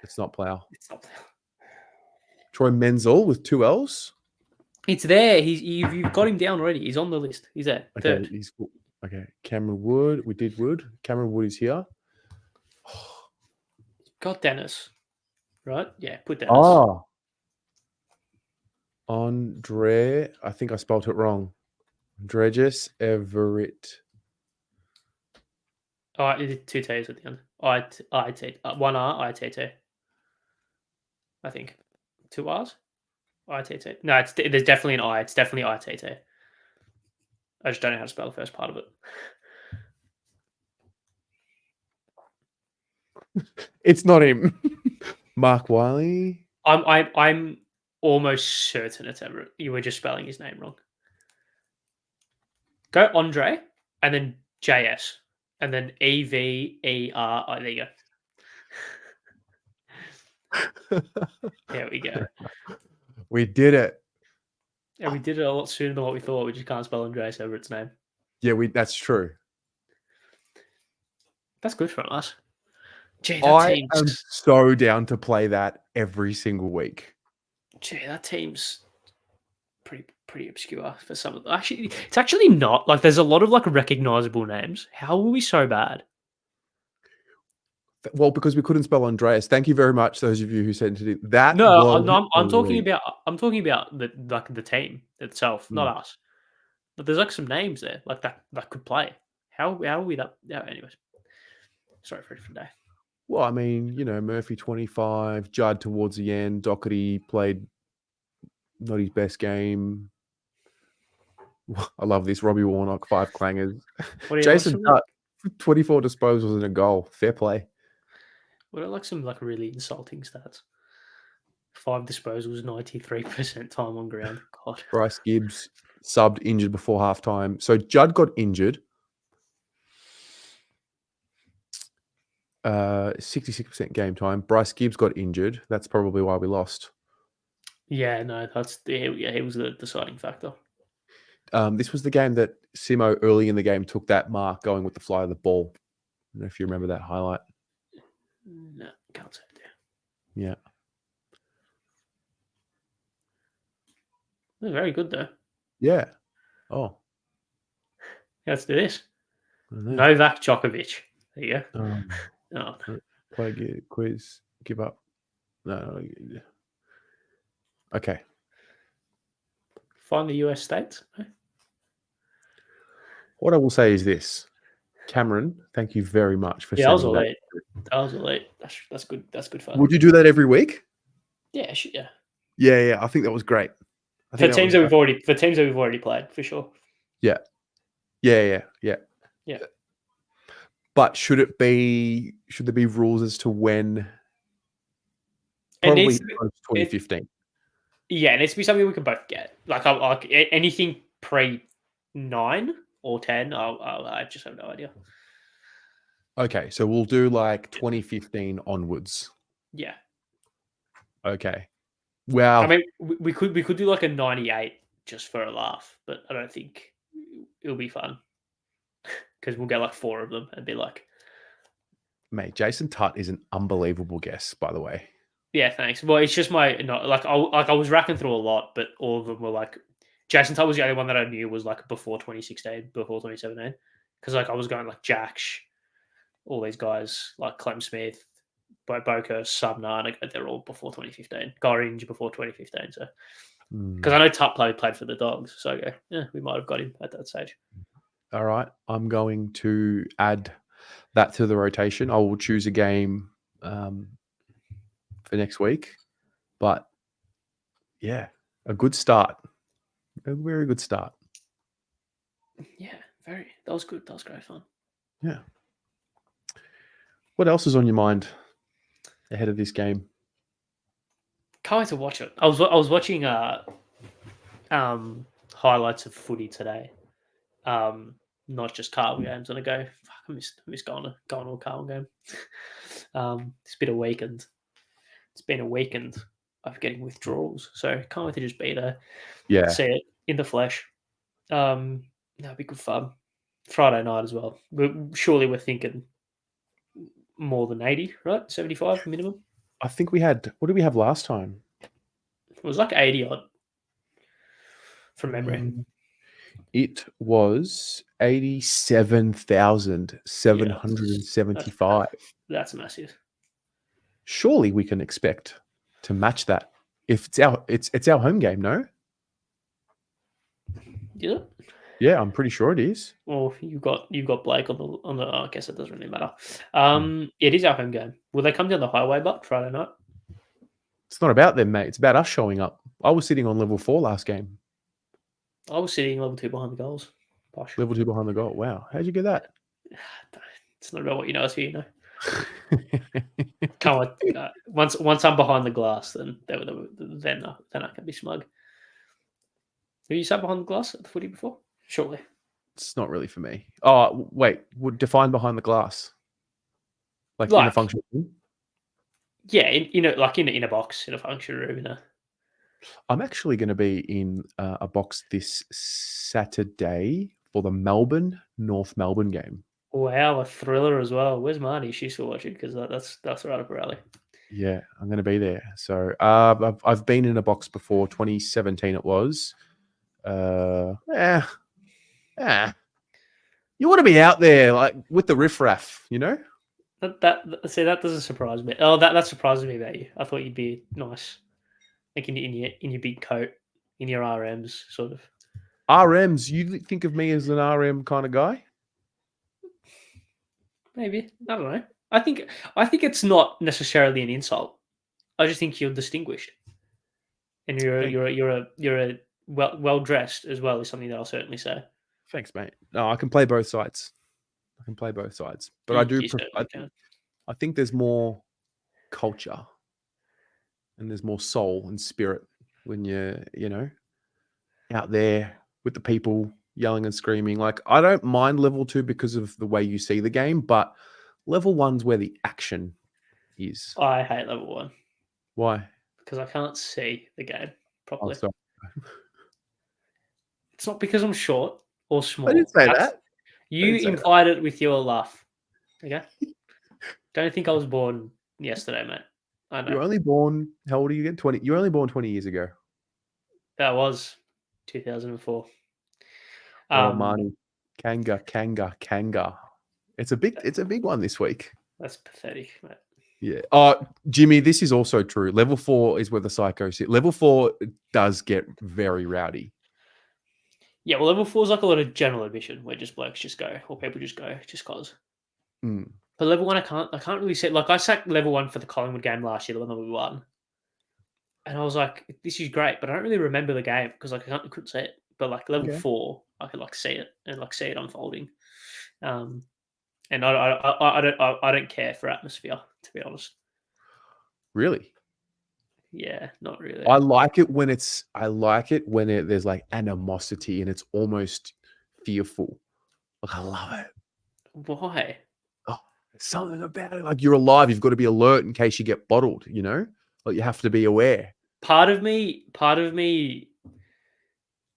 It's not Plough. It's not Plough. Troy Menzel with 2 L's. It's there. You've got him down already. He's on the list. He's there. Okay, Third. he's okay. Cameron Wood. We did Wood. Cameron Wood is here. Got Dennis. Right? Yeah, put Dennis. Oh. Andre. I think I spelled it wrong. Andregis Everett. Oh, it did 2 T's at the end. I-T. 1 R, I-T-T. I think. 2 R's? I-T-T. No, there's definitely an I. It's definitely I-T-T. I just don't know how to spell the first part of it. It's not him. Mark Wiley. I'm almost certain it's Everett. You were just spelling his name wrong. Go Andre, and then JS, and then EVER. Oh, there you go. There we go. We did it. And we did it a lot sooner than what we thought. We just can't spell Andreas Everett's name. Yeah, that's true. That's good from us. Gee, I am so down to play that every single week. Gee, that team's pretty obscure for some of them. Actually, it's actually not. There's a lot of recognizable names. How were we so bad? Well, because we couldn't spell Andreas. Thank you very much, those of you who sent it in. I'm talking about the team itself, not us. But there's some names there that could play. How are we that? Yeah, anyways. Sorry for a different day. Well, I mean, Murphy 25, Judd towards the end, Doherty played not his best game. I love this. Robbie Warnock, 5 clangers. Jason Tutt, 24 disposals and a goal. Fair play. What are some really insulting stats? 5 disposals, 93% time on ground. God. Bryce Gibbs subbed injured before halftime. So Judd got injured. 66% game time. Bryce Gibbs got injured. That's probably why we lost. Yeah, no, he was the deciding factor. This was the game that Simo early in the game took that mark going with the fly of the ball. I don't know if you remember that highlight. No, can't say it there. Yeah. They're very good though. Yeah. Oh. Let's do this. Novak Djokovic. There you go. Play quiz. Give up. No. Okay. Find the US states. What I will say is this, Cameron, thank you very much for Yeah, that was sending that. elite. That was elite. That's good. That's good fun. Would you do that every week? Yeah, yeah. Yeah. I think that was great. I For think that was teams that great. we've already played, for sure. Yeah. Yeah. But should there be rules as to when? It needs Probably to be, post 2015. it needs to be something we can both get. Like anything pre 9 or 10. I just have no idea. Okay, so we'll do like 2015 onwards. Yeah. Okay. Wow. I mean, we could do like a 98 just for a laugh, but I don't think it'll be fun because we'll get like 4 of them and be like, Mate, Jason Tutt is an unbelievable guest, by the way. yeah, thanks. Well, it's just I was racking through a lot, but all of them were like Jason Tutt was the only one that I knew was like before 2016, before 2017, because like I was going like Jacksh, all these guys like Clem Smith, Boker, Sumner, and they're all before 2015. Gorringe before 2015. So because I know Tutt played for the Dogs, so yeah, we might have got him at that stage. All right, I'm going to add that to the rotation. I will choose a game for next week, but yeah, a good start, a very good start. Yeah, very. That was good. That was great fun. Yeah. What else is on your mind ahead of this game? Can't wait to watch it. I was watching highlights of footy today. Not just Carlton games, and I go, fuck, I miss going to a Carlton game. It's been a weekend. It's been a weekend of getting withdrawals, so can't wait to just be there. Yeah, See it in the flesh. That'd be good fun. Friday night as well. Surely we're thinking more than 80, right? 75 minimum. I think we had. What did we have last time? It was like 80 odd from memory. It was 87,775. That's massive. Surely we can expect to match that if it's our home game, no? Is it? Yeah, I'm pretty sure it is. Well, you've got Blake on the. I guess it doesn't really matter. It is our home game. Will they come down the highway, but Friday night? It's not about them, mate. It's about us showing up. I was sitting on level 4 last game. I was sitting level 2 behind the goals. Posh. Level 2 behind the goal. Wow, how'd you get that? It's not about what you know; it's who you know. Can't wait. Once I'm behind the glass, then I can be smug. Have you sat behind the glass at the footy before? Surely. It's not really for me. Oh, wait. Would define behind the glass, like in a function room? Yeah, in a box in a function room. I'm actually going to be in a box this Saturday for the North Melbourne game. Wow, a thriller as well. Where's Marnie? She's still watching because that's right up her alley. Yeah, I'm going to be there. So I've been in a box before. 2017 it was. You want to be out there like with the riffraff, you know? That doesn't surprise me. Oh, that surprises me about you. I thought you'd be nice, like in your big coat, in your RMs, sort of. RMs, you think of me as an RM kind of guy? Maybe, I don't know. I think it's not necessarily an insult. I just think you're distinguished, and you're a well dressed as well is something that I'll certainly say. Thanks, mate. No, I can play both sides. But I do. I think there's more culture and there's more soul and spirit when you're, out there with the people yelling and screaming. Like, I don't mind level 2 because of the way you see the game, but level 1's where the action is. I hate level 1. Why? Because I can't see the game properly. Oh, sorry. It's not because I'm short or small. I didn't say that. You implied it with your laugh. Okay? Don't think I was born yesterday, mate. I know. You're only born, how old are you again? 20. You were only born 20 years ago. That was 2004. Oh, Marnie. Kanga. It's a big one this week. That's pathetic, mate. Yeah. Jimmy, this is also true. Level 4 is where the psychos sit. Level 4 does get very rowdy. Yeah, well, level 4 is like a lot of general admission where just blokes just go, or people just go just cause. Mm. But level 1, I can't really say. Like, I sat level 1 for the Collingwood game last year, the one that we won, and I was like, this is great, but I don't really remember the game because like I couldn't see it. But like level Okay. 4, I could like see it and like see it unfolding. And I don't care for atmosphere, to be honest. Really? Yeah, not really. I like it when there's like animosity and it's almost fearful. Like I love it. Why? Oh, there's something about it. Like you're alive. You've got to be alert in case you get bottled, you know? Like you have to be aware. Part of me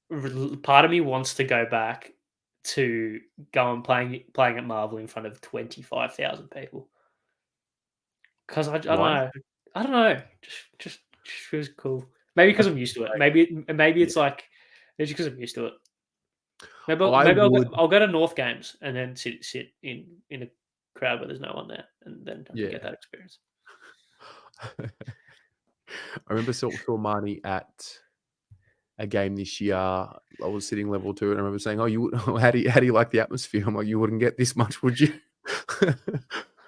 wants to go back to go and playing at Marvel in front of 25,000 people because Why? I don't know, just feels cool. Maybe because That's I'm used to it. great. Maybe Yeah. it's like it's because I'm used to it. I would, I'll go to North games and then sit in a crowd where there's no one there, and then I can get yeah. that experience. I remember saw Marnie at a game this year. I was sitting level 2, and I remember saying, "Oh, how do you like the atmosphere?" I'm like, "You wouldn't get this much, would you?"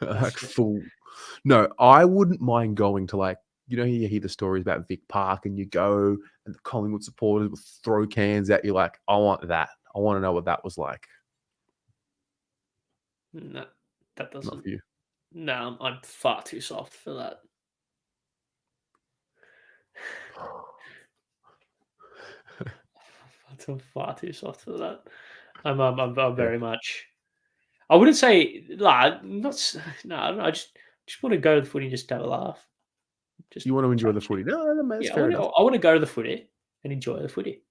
Like full. No, I wouldn't mind going to like you hear the stories about Vic Park, and you go, and the Collingwood supporters would throw cans at you. Like, I want that. I want to know what that was like. No, that Not doesn't. for you. No, I'm far too soft for that. I'm far too soft for that. I'm Yeah. very much. I wouldn't say nah, not. No, I don't know. I just want to go to the footy and just have a laugh. Just You want to enjoy chat the shit. footy? No, that's Yeah, fair enough. I want to go to the footy and enjoy the footy.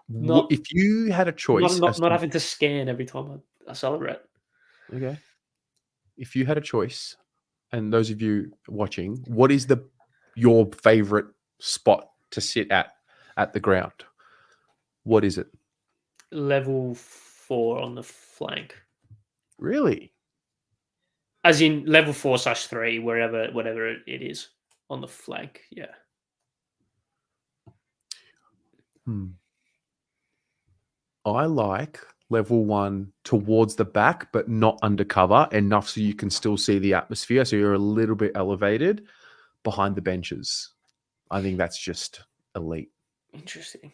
Not If you had a not choice not, as not to having to scan every time I celebrate. okay, if you had a choice, and those of you watching, what is your favorite spot to sit at the ground? What is it? Level 4 on the flank, Really? as in level 4/3, whatever it is on the flank. Yeah. I like level 1 towards the back, but not undercover enough so you can still see the atmosphere. So you're a little bit elevated behind the benches. I think that's just elite. Interesting.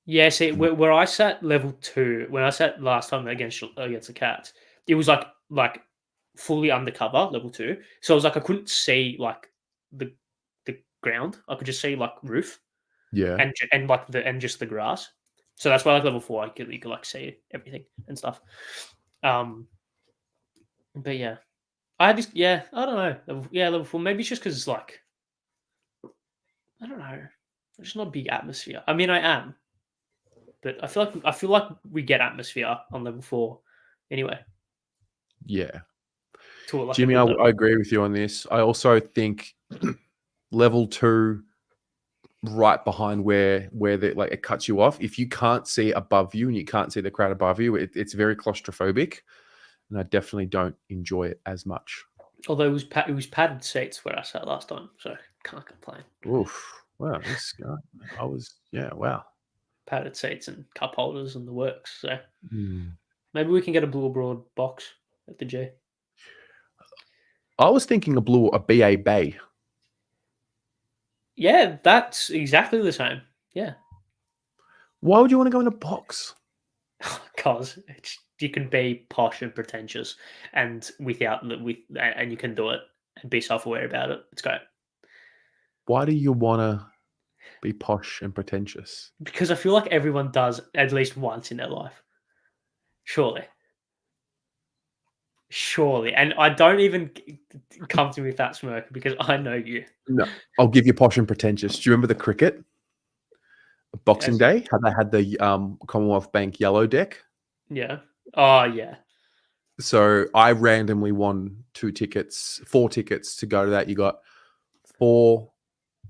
Yeah, see, where I sat level 2, when I sat last time against the Cats, it was like fully undercover level 2. So it was like I couldn't see like the the ground. I could just see like roof Yeah. and like just the grass. So that's why like level 4, you could like see everything and stuff. But yeah, I don't know. Level 4. Maybe it's just because like I don't know. I'm just not a big atmosphere. I mean, I am, but I feel like we get atmosphere on level 4 anyway, Yeah. to like a Jimmy, good I level. agree with you on this. I also think level 2 right behind where it cuts you off. If you can't see above you and you can't see the crowd above you, it's very claustrophobic, and I definitely don't enjoy it as much. Although it was padded seats where I sat last time, so can't complain. Oof! Wow, this guy. Wow. Padded seats and cup holders and the works. So Hmm. maybe we can get a blue abroad box at the G. I was thinking a BA Bay. Yeah, that's exactly the same. Yeah, Why would you want to go in a box? because you can be posh and pretentious, and and you can do it and be self-aware about it. It's great. Why do you want to be posh and pretentious? Because I feel like everyone does at least once in their life. Surely. Surely. And I don't even come to me with that smirk because I know you. No, I'll give you posh and pretentious. Do you remember the cricket? Boxing As in, Day, how they had the Commonwealth Bank yellow deck. yeah. Oh, yeah. So I randomly won 4 tickets to go to that. You got 4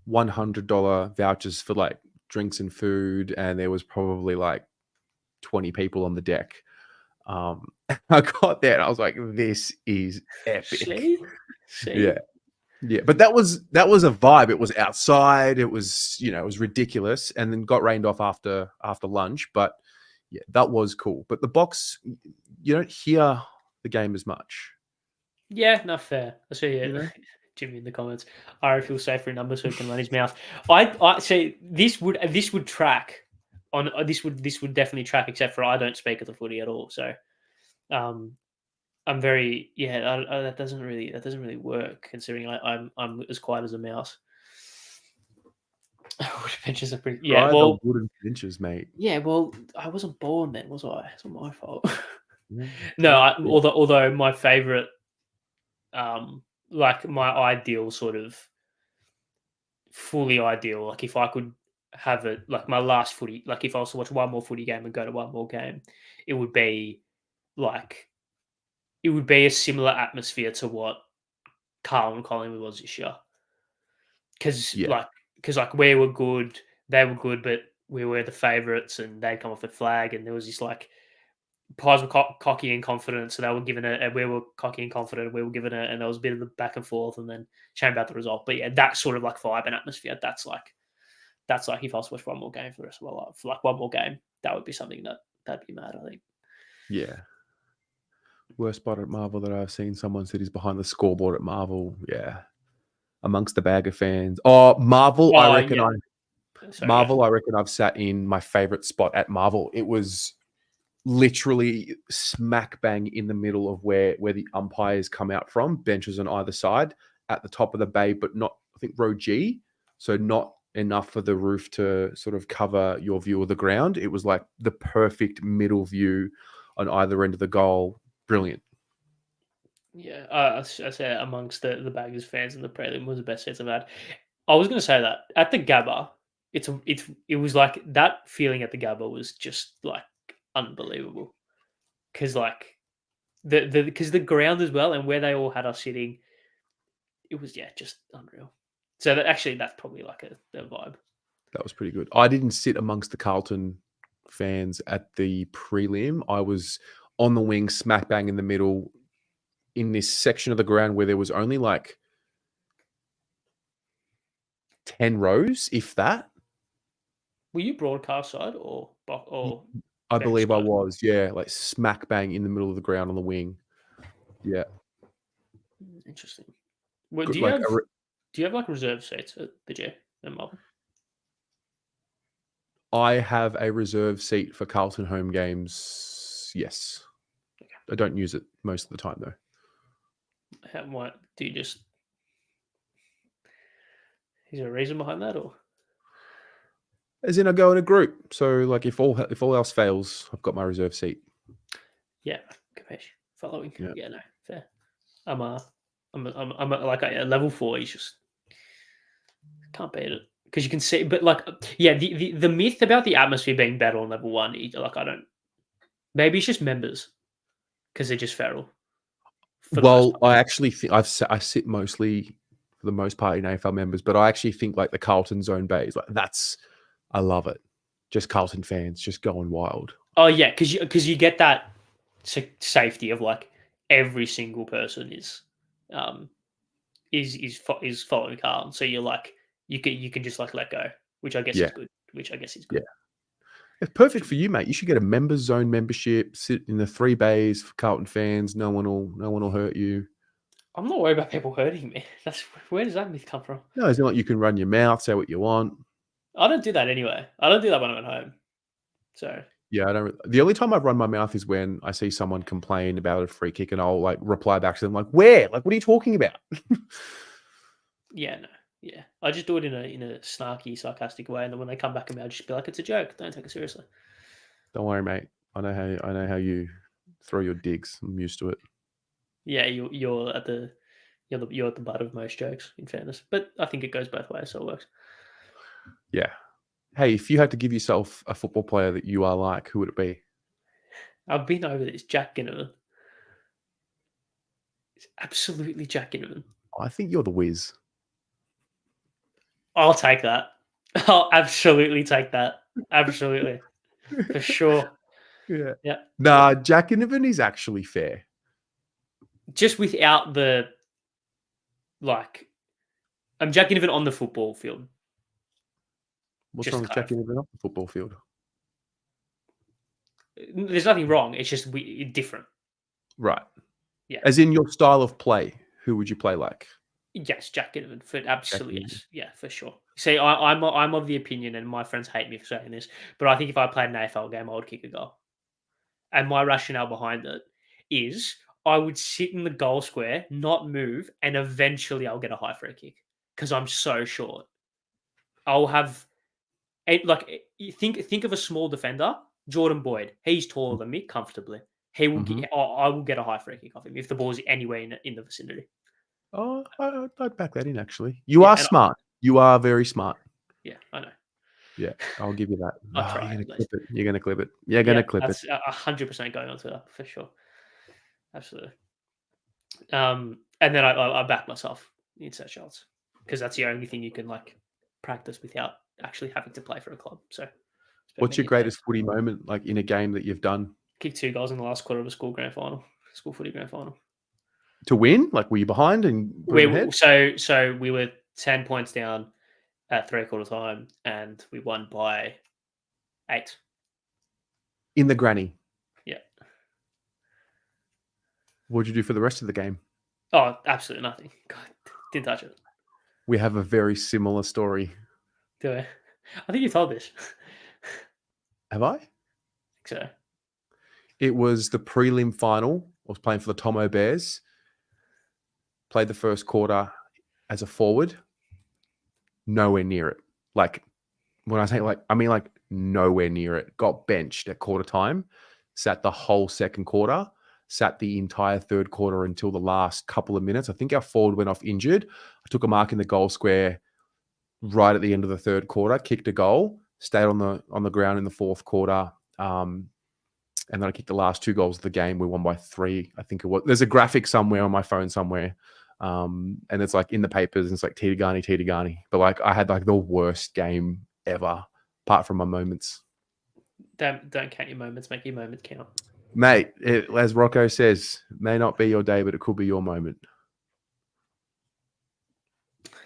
$100 vouchers for like drinks and food, and there was probably like 20 people on the deck. I got there and I was like, this is epic. See? See? Yeah. Yeah, but that was a vibe. It was outside. It was, it was ridiculous, and then got rained off after lunch. But yeah, that was cool. But the box, you don't hear the game as much. Yeah, not fair. I see You it. know? Jimmy in the comments. Ari feels safer in numbers so he can run his mouth. I say this would track on this would definitely track, except for I don't speak of the footy at all. So um I'm very that doesn't really work considering I'm as quiet as a mouse. Wooden benches are pretty. Yeah, Try the well, wooden benches, mate. yeah, well, I wasn't born then, was I? It's not my fault. Yeah, No, exactly. although my favorite, like my ideal sort of fully ideal, like if I could have it, like my last footy, like if I was to watch one more footy game and go to one more game, it would be like it would be a similar atmosphere to what Carl and Collingwood was this year. because Yeah, like because like we were good, they were good, but we were the favourites, and they'd come off the flag, and there was this like Pies were cocky and confident, so they were given it, and we were cocky and confident, and we were given it, and there was a bit of the back and forth, and then shame about the result. But yeah, that sort of like vibe and atmosphere. That's like if I was to watch one more game for the rest of my life, for like one more game, that would be something that'd be mad. I think. yeah. Worst spot at Marvel that I've seen someone sit is behind the scoreboard at Marvel. Yeah, amongst the bag of fans. Oh, Marvel! Oh yeah, sorry, go. I reckon I've sat in my favorite spot at Marvel. It was literally smack bang in the middle of where the umpires come out from, benches on either side, at the top of the bay, but not, I think, row G, so not enough for the roof to sort of cover your view of the ground. It was like the perfect middle view on either end of the goal. Brilliant. Yeah, I say amongst the Baggers fans in the prelim was the best seats I've had. I was going to say that at the Gabba, it was like that feeling at the Gabba was just like unbelievable because like because the ground as well and where they all had us sitting, it was just unreal. So that's probably like a vibe. That was pretty good. I didn't sit amongst the Carlton fans at the prelim. I was on the wing, smack bang in the middle, in this section of the ground where there was only like 10 rows, if that. Were you broadcast side or I bench believe I side? was, yeah, like smack bang in the middle of the ground on the wing. Yeah. Interesting. Well, Good, like do you have like reserve seats at the J in Melbourne? I have a reserve seat for Carlton home games. Yes. I don't use it most of the time though. What do you just? Is there a reason behind that, or? As in, I go in a group. So, like, if all else fails, I've got my reserve seat. Yeah, capiche. Following. Yeah. Yeah, no, fair. I'm like a level 4. You just can't beat it because you can see. But like, yeah, the myth about the atmosphere being better on level 1, like I don't. Maybe it's just members because they're just feral for the most Well, part. I actually think I sit mostly for the most part in AFL members, but I actually think like the Carlton zone bays, like I love it. Just Carlton fans just going wild. Oh yeah, because you get that safety of like every single person um is following Carlton, so you're like you can just like let go, which I guess Yeah, is good. Which I guess is yeah. good. It's perfect for you, mate. You should get a members zone membership. Sit in the 3 bays for Carlton fans. No one will hurt you. I'm not worried about people hurting me. That's where does that myth come from? No, it's not like you can run your mouth, say what you want. I don't do that anyway. I don't do that when I'm at home. So Yeah, I don't. The only time I've run my mouth is when I see someone complain about a free kick, and I'll like reply back to them like, "Where? Like, what are you talking about?" yeah, no, yeah. I just do it in a snarky, sarcastic way, and then when they come back at me, I'll just be like, "It's a joke. Don't take it seriously." Don't worry, mate. I know how you throw your digs. I'm used to it. Yeah, you're at the you're at the butt of most jokes. In fairness, but I think it goes both ways, so it works. Yeah. Hey, if you had to give yourself a football player that you are like, who would it be? I've been over this. Jack Ginnivan. It's absolutely Jack Ginnivan. I think you're the whiz. I'll take that. I'll absolutely take that. Absolutely. For sure. Yeah. Yeah. Nah, Jack Inovan is actually fair. Just without the like I'm Jack Ginnivan on the football field. What's Just wrong with Jack Ginnivan off the football field? There's nothing wrong. It's just different. Right. Yeah. As in your style of play, who would you play like? Yes, Jack Ginnivan. For absolutely Ginnivan. yes. Yeah, for sure. See, I'm of the opinion, and my friends hate me for saying this, but I think if I played an AFL game, I would kick a goal. And my rationale behind it is I would sit in the goal square, not move, and eventually I'll get a high free kick because I'm so short. I'll have you think of a small defender, Jordan Boyd. He's taller than me comfortably. He will Mhm. get, I will get a high free kick off him if the ball's anywhere in the vicinity. Oh, I'd back that in, actually. You Yeah, are and smart. You are very smart. yeah, I know. Yeah, I'll give you that. I Oh, try you're at gonna clip least. it. You're gonna clip it. You're Yeah, gonna clip it. that's 100% going on Twitter for sure. Absolutely. And then I back myself in set shots because that's the only thing you can like practice without actually having to play for a club. So spend What's your many days. greatest footy moment, like in a game that you've done Kicked 2 goals in the last quarter of a school footy grand final. to win? Like, were you behind and put them ahead? So we were 10 points down at 3/4 time, and we won by 8. In the granny. Yeah. What'd you do for the rest of the game? Oh, absolutely nothing. God, didn't touch it. We have a very similar story. Do I? I think you told this. Have I? So It was the prelim final. I was playing for the Tomo Bears. Played the first quarter as a forward. Nowhere near it. Like, when I say like, I mean like nowhere near it. Got benched at quarter time. Sat the whole second quarter. Sat the entire third quarter until the last couple of minutes. I think our forward went off injured. I took a mark in the goal square right at the end of the third quarter. Kicked a goal. Stayed on the ground in the fourth quarter. And then I kicked the last 2 goals of the game. We won by 3, I think it was. There's a graphic somewhere on my phone somewhere. And it's like in the papers, and it's like Tigani. But like I had like the worst game ever, apart from my moments. don't count your moments. Make your moments count. Mate, as Rocco says, may not be your day, but it could be your moment.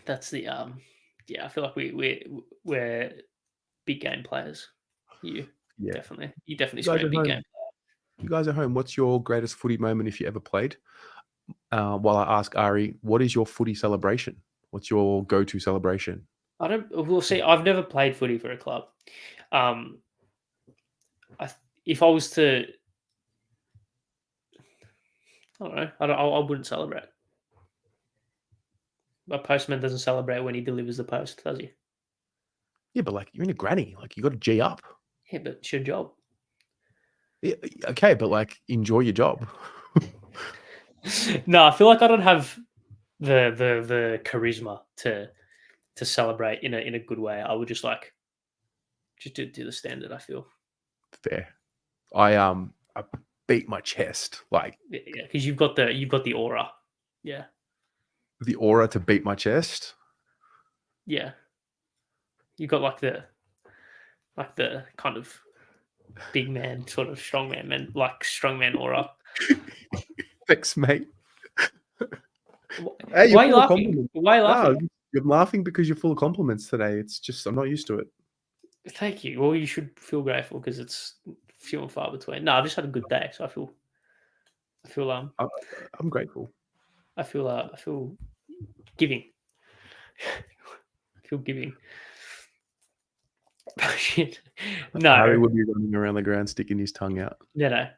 That's the yeah. I feel like we're big game players. You definitely scream big game. You guys at home, what's your greatest footy moment if you ever played? While I ask Ari, what is your footy celebration? What's your go-to celebration? We'll see. I've never played footy for a club. If I was to, I don't know. I wouldn't celebrate. A postman doesn't celebrate when he delivers the post, does he? Yeah, but like you're in a granny, like you got to G up. Yeah, but it's your job. Yeah, okay, but like enjoy your job. No, I feel like I don't have the charisma to celebrate in a good way. I would just do the standard. I feel Fair. I beat my chest, like yeah, because you've got the aura. Yeah, the aura to beat my chest. yeah. You got like the kind of big man, sort of strongman, like strongman aura. Thanks, mate. Hey, why are you laughing? Why are you laughing? No, you're laughing because you're full of compliments today. It's just I'm not used to it. Thank you. Well, you should feel grateful because it's few and far between. No, I've just had a good day, so I feel I'm grateful. I feel giving. I feel giving. Shit. No. Harry would be running around the ground sticking his tongue out. No.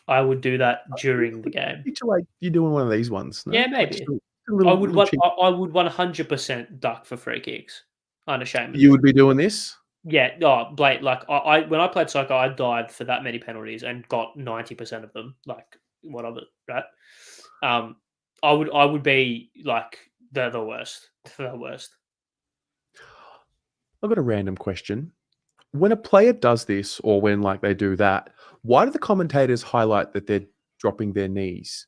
I would do that during the game. Like you're doing one of these ones. No? Yeah, maybe. Like I would 100% duck for free kicks. Unashamedly. You would be doing this? Yeah. Oh, Blake. Like I when I played soccer, I dived for that many penalties and got 90% of them. Like what of it, right? I would be like the worst. The worst. I've got a random question. When a player does this, or when like they do that, why do the commentators highlight that they're dropping their knees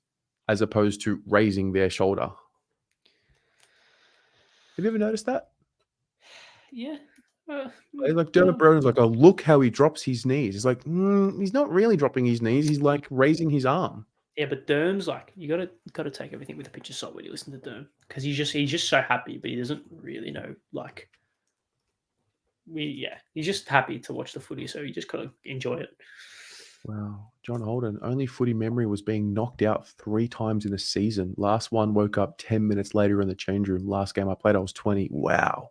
as opposed to raising their shoulder? Have you ever noticed that? Yeah. Like Dermot Broden's like, oh, look how he drops his knees. He's like, he's not really dropping his knees. He's like raising his arm. Yeah, but Derm's like you gotta take everything with a pinch of salt when you listen to Derm because he's just so happy, but he doesn't really know like he's just happy to watch the footy, so you just gotta enjoy it. Wow. John Holden, only footy memory was being knocked out 3 times in a season. Last one woke up 10 minutes later in the change room. Last game I played, I was 20. Wow.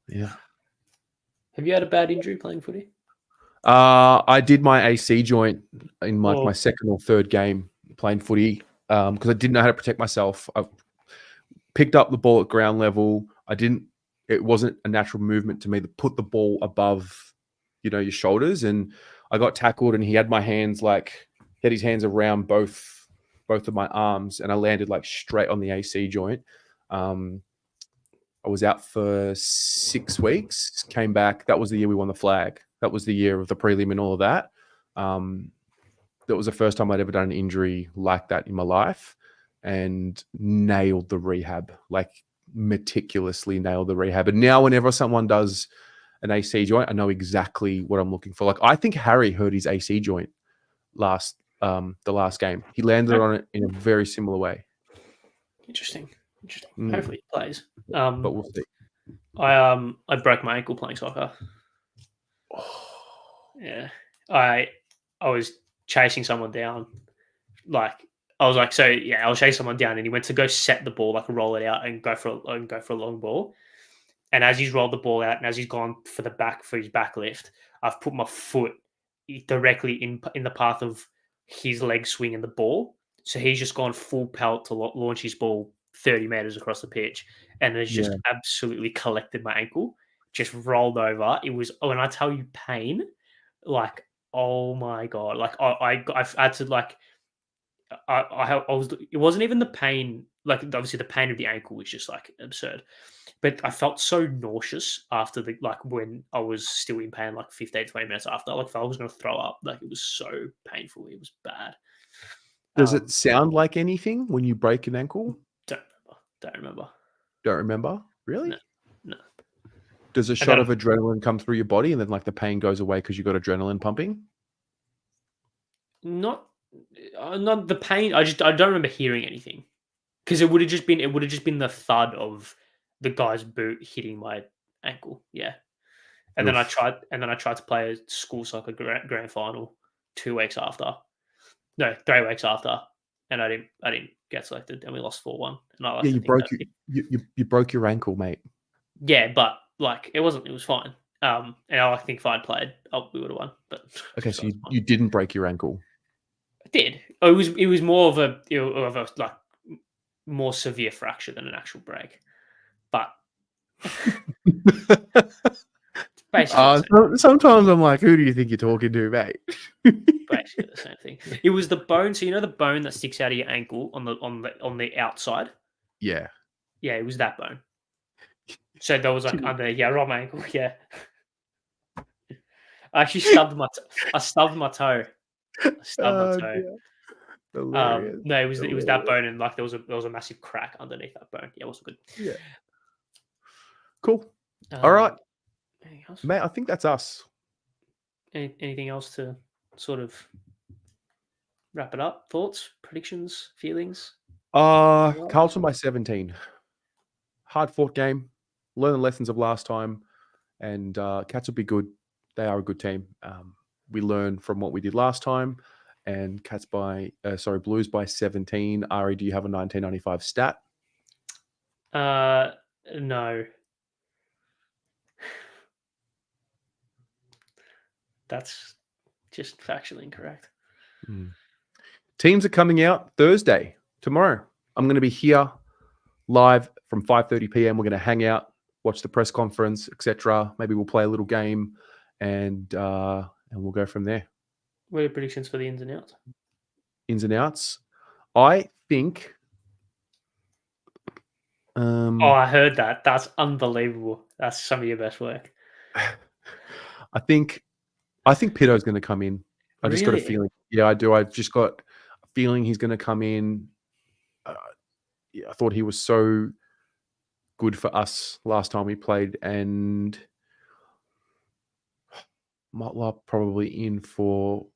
Yeah. Have you had a bad injury playing footy? I did my AC joint in like my Or second or third game playing footy because I didn't know how to protect myself. I picked up the ball at ground level. It wasn't a natural movement to me to put the ball above, your shoulders. And I got tackled and he had his hands around both of my arms and I landed like straight on the AC joint. I was out for 6 weeks, came back. That was the year we won the flag. That was the year of the prelim and all of that. That was the first time I'd ever done an injury like that in my life and nailed the rehab, like meticulously nailed the rehab. And now whenever someone does an AC joint, I know exactly what I'm looking for. Like I think Harry hurt his AC joint the last game. He landed on it in a very similar way. interesting. Hopefully he plays. But we'll see. I broke my ankle playing soccer. Yeah, I was chasing someone down. Like I was chasing someone down, and he went to go set the ball, like roll it out, and go for a long ball. And as he's rolled the ball out, and as he's gone for his back lift, I've put my foot directly in the path of his leg swing and the ball. So he's just gone full pelt to launch his ball 30 meters across the pitch, and has just absolutely collected my ankle. Just rolled over. It was when I tell you pain, like oh my god, like I had to like I was. It wasn't even the pain. Like obviously the pain of the ankle was just like absurd, but I felt so nauseous after when I was still in pain, like 15, 20 minutes after. Like if I was going to throw up, like it was so painful. It was bad. Does it sound like anything when you break an ankle? Don't remember. Don't remember? Really? No. Does a shot of adrenaline come through your body and then like the pain goes away because you got adrenaline pumping? Not the pain. I don't remember hearing anything because it would have just been the thud of the guy's boot hitting my ankle. Yeah. And then I tried to play a school soccer grand final 2 weeks after. No, 3 weeks after, and I didn't get selected, and we lost 4-1. And I like to think you broke your ankle, mate. Yeah, but like it was fine. And I like to think if I'd played, we would have won. But okay, so you didn't break your ankle. I did. It was more of a like more severe fracture than an actual break, but. Sometimes I'm like, who do you think you're talking to, mate? Basically the same thing. It was the bone. So the bone that sticks out of your ankle on the outside. Yeah. Yeah, it was that bone. So that was like under right my ankle. Yeah. I actually stubbed my toe. I stubbed my toe. Hilarious. No, it was that bone, and like there was a massive crack underneath that bone. Yeah, it wasn't good. Yeah. Cool. All right. Anything else? Mate, I think that's us. Anything else to sort of wrap it up? Thoughts, predictions, feelings? Carlton by 17. Hard fought game. Learn the lessons of last time, and Cats will be good. They are a good team. We learn from what we did last time, and Blues by 17. Ari, do you have a 1995 stat? No. That's just factually incorrect. Teams are coming out Thursday, tomorrow. I'm going to be here live from 5:30 p.m. We're going to hang out, watch the press conference, etc. Maybe we'll play a little game, and we'll go from there. What are your predictions for the ins and outs? Ins and outs. I think. I heard that. That's unbelievable. That's some of your best work. I think Pito's going to come in. I just got a feeling. Yeah, I do. I've just got a feeling he's going to come in. I thought he was so good for us last time we played, and Motlop probably in for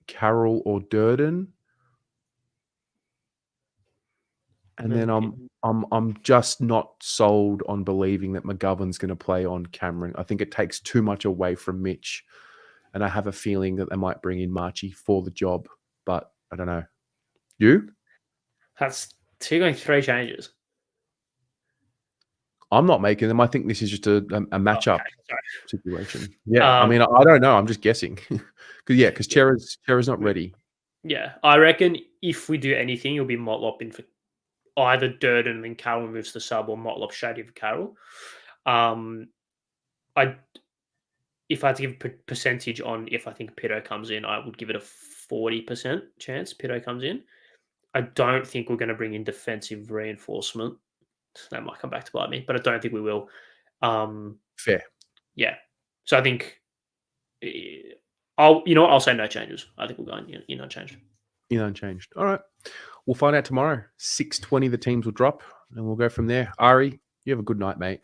Carroll or Durden. And then Okay. I'm just not sold on believing that McGovern's going to play on Cameron. I think it takes too much away from Mitch, and I have a feeling that they might bring in Marchie for the job, but I don't know. You? So you're going 3 changes. I'm not making them. I think this is just a matchup Sorry. situation. Yeah, I mean, I don't know. I'm just guessing. Because Chera's not ready. Yeah, I reckon if we do anything, it'll be Motlop in for either Durden and then Carroll moves to sub, or Motlop straight in for Carroll. I If I had to give a percentage on if I think Pitto comes in, I would give it a 40% chance Pitto comes in. I don't think we're going to bring in defensive reinforcement. That might come back to bite me, but I don't think we will. Fair. Yeah. So I think I'll say no changes. I think we'll go in unchanged. In unchanged. All right. We'll find out tomorrow. 6:20 the teams will drop, and we'll go from there. Ari, you have a good night, mate.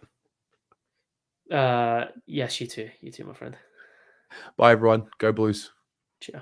Yes, you too. You too, my friend. Bye, everyone. Go Blues. Ciao.